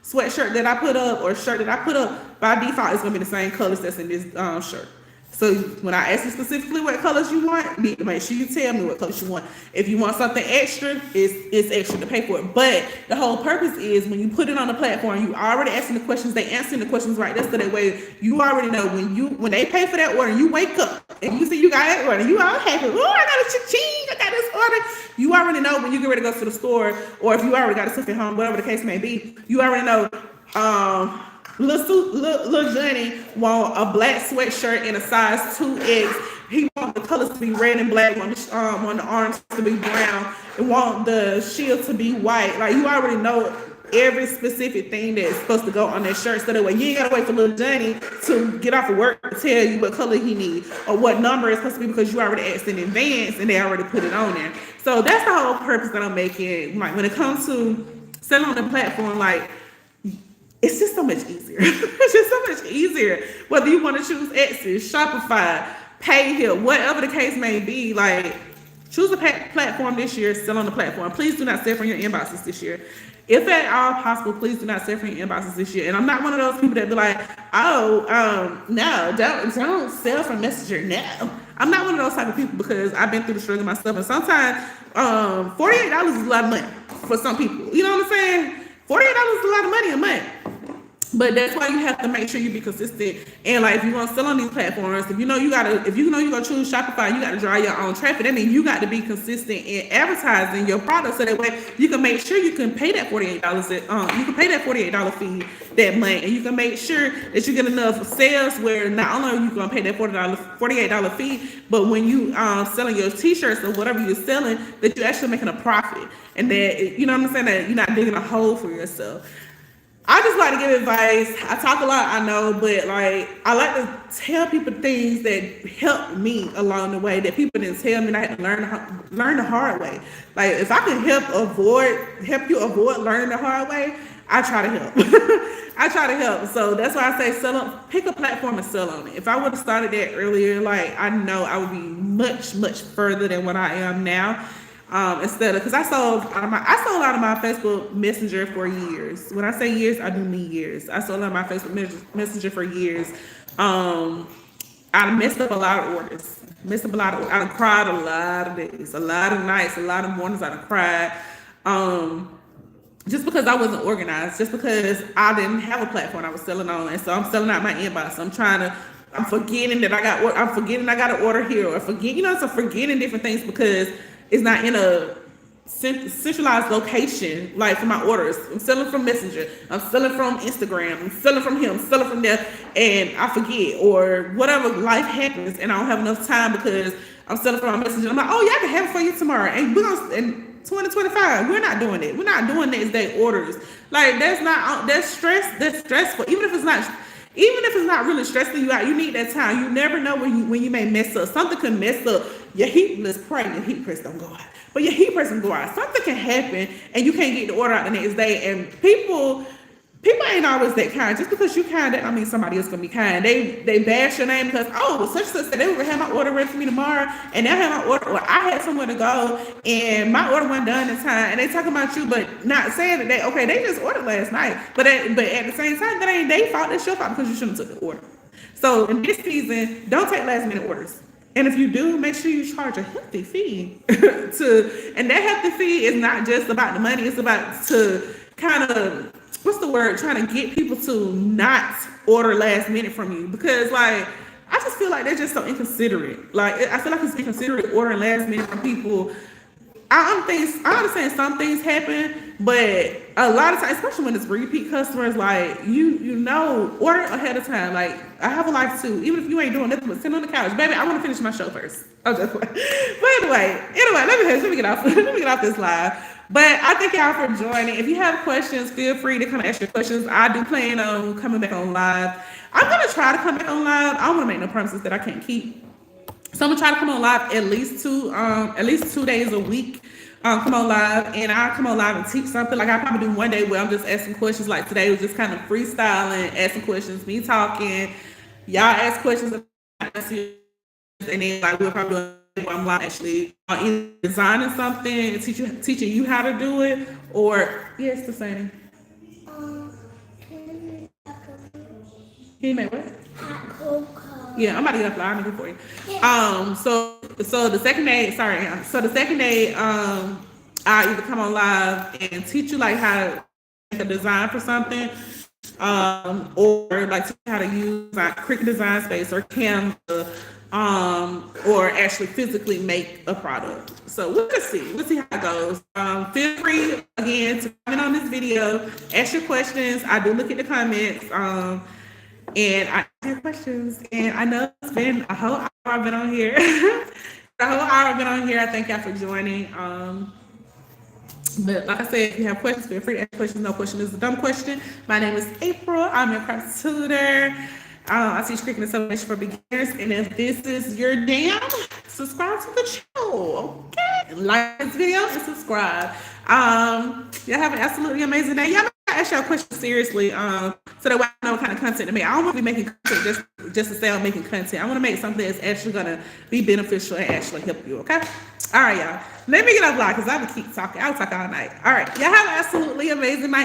sweatshirt that I put up or shirt that I put up, by default, it's gonna be the same colors that's in this shirt. So when I ask you specifically what colors you want, you need to make sure you tell me what colors you want. If you want something extra, it's extra to pay for it. But the whole purpose is when you put it on the platform, you already asking the questions, they answering the questions right there, so that way you already know when they pay for that order, you wake up and you see you got that order, you all happy. Oh, I got a cha-ching, I got this order. You already know when you get ready to go to the store, or if you already got a stuff at home, whatever the case may be, you already know. Little Johnny want a black sweatshirt in a size 2X. He want the colors to be red and black, want the arms to be brown, and want the shield to be white. Like, you already know every specific thing that's supposed to go on that shirt, so that way you ain't gotta wait for little Johnny to get off of work to tell you what color he needs or what number it's supposed to be, because you already asked in advance and they already put it on there. So that's the whole purpose that I'm making. Like, when it comes to selling on the platform, like, it's just so much easier. It's just so much easier. Whether you want to choose Etsy, Shopify, PayHill, whatever the case may be, like, choose a platform this year, sell on the platform. Please do not sell from your inboxes this year. If at all possible, please do not sell from your inboxes this year. And I'm not one of those people that be like, oh, no, don't sell from Messenger. No. I'm not one of those type of people, because I've been through the struggle myself. And sometimes $48 is a lot of money for some people. You know what I'm saying? $48 is a lot of money a month. But that's why you have to make sure you be consistent. And like, if you want to sell on these platforms, if you know you're gonna choose Shopify, you gotta drive your own traffic. That means you got to be consistent in advertising your product, so that way you can make sure you can pay that $48 you can pay that $48 fee that month, and you can make sure that you get enough sales where not only are you gonna pay that $48 fee, but when you selling your t-shirts or whatever you're selling, that you're actually making a profit, and that, you know what I'm saying, that you're not digging a hole for yourself. I just like to give advice. I talk a lot, I know, but like, I like to tell people things that help me along the way that people didn't tell me, and I had to learn the hard way. Like, if I can help you avoid learning the hard way, I try to help. I try to help. So that's why I say pick a platform and sell on it. If I would have started that earlier, like, I know I would be much, much further than what I am now. Instead of, because I sold out of my Facebook Messenger for years. When I say years, I do mean years. I sold out of my Facebook Messenger for years. I messed up a lot of orders. I cried a lot of days, a lot of nights, a lot of mornings. I cried. Just because I wasn't organized, just because I didn't have a platform I was selling on, and so I'm selling out my inbox. I'm forgetting that I got an order here, or forgetting different things because it's not in a centralized location, like for my orders. I'm selling from Messenger, I'm selling from Instagram, I'm selling from here, I'm selling from there, and I forget, or whatever, life happens, and I don't have enough time because I'm selling from my Messenger. I'm like, oh yeah, I can have it for you tomorrow, and we're gonna, in 2025, we're not doing it. We're not doing next day orders. Like, that's stressful. Even if it's not really stressing you out, you need that time. You never know when you may mess up. Something can mess up. Your heat, let's pray your heat press don't go out. But your heat press can go out. Something can happen and you can't get the order out the next day. And people ain't always that kind. Just because you kind, that don't mean somebody else gonna be kind. They bash your name because, such said they were gonna have my order ready for me tomorrow, and they'll have my order, or I had somewhere to go and my order wasn't done in time, and they talking about you, but not saying that they just ordered last night. But at the same time, that ain't their fault, that's your fault, because you shouldn't have took the order. So in this season, don't take last minute orders. And if you do, make sure you charge a healthy fee and that healthy fee is not just about the money, it's about to kind of, trying to get people to not order last minute from you, because like, I just feel like they're just so inconsiderate. Like, I feel like it's inconsiderate ordering last minute from people. I understand some things happen, but a lot of times, especially when it's repeat customers, like, order ahead of time. Like, I have a life too. Even if you ain't doing nothing but sitting on the couch, baby, I want to finish my show first. I'm just playing. But anyway, let me get off this live. But I thank y'all for joining. If you have questions, feel free to come ask your questions. I do plan on coming back on live. I'm gonna try to come back on live. I don't want to make no promises that I can't keep. So I'm gonna try to come on live at least two days a week. come on live, and I come on live and teach something. Like I probably do one day where I'm just asking questions. Like today was just kind of freestyling, asking questions, me talking. Y'all ask questions, and then like we'll probably do it where I'm live actually either designing something and teaching you how to do it, or yeah, it's the same. Can He made what? hot cocoa. Yeah, I'm about to get a flyer for you. Yes. So the second day, sorry, so the second day, I either come on live and teach you like how to make a design for something, or like teach you how to use like Cricut Design Space or Canva, or actually physically make a product. So we'll just see. We'll see how it goes. Feel free again to comment on this video, ask your questions. I do look at the comments. And I have questions. And I know it's been a whole hour I've been on here. A whole hour I've been on here. I thank y'all for joining. But like I said, if you have questions, feel free to ask questions. No question is a dumb question. My name is April. I'm your craft tutor. I teach Cricut and Sublimation for beginners. And if this is your jam, subscribe to the channel. Okay? Like this video and subscribe. Y'all have an absolutely amazing day. Y'all ask y'all questions seriously, so that way I know what kind of content to make. I don't want to be making content just to say I'm making content. I want to make something that's actually gonna be beneficial and actually help you. Okay. All right, y'all. Let me get up live because I will keep talking. I'll talk all night. All right. Y'all have an absolutely amazing night.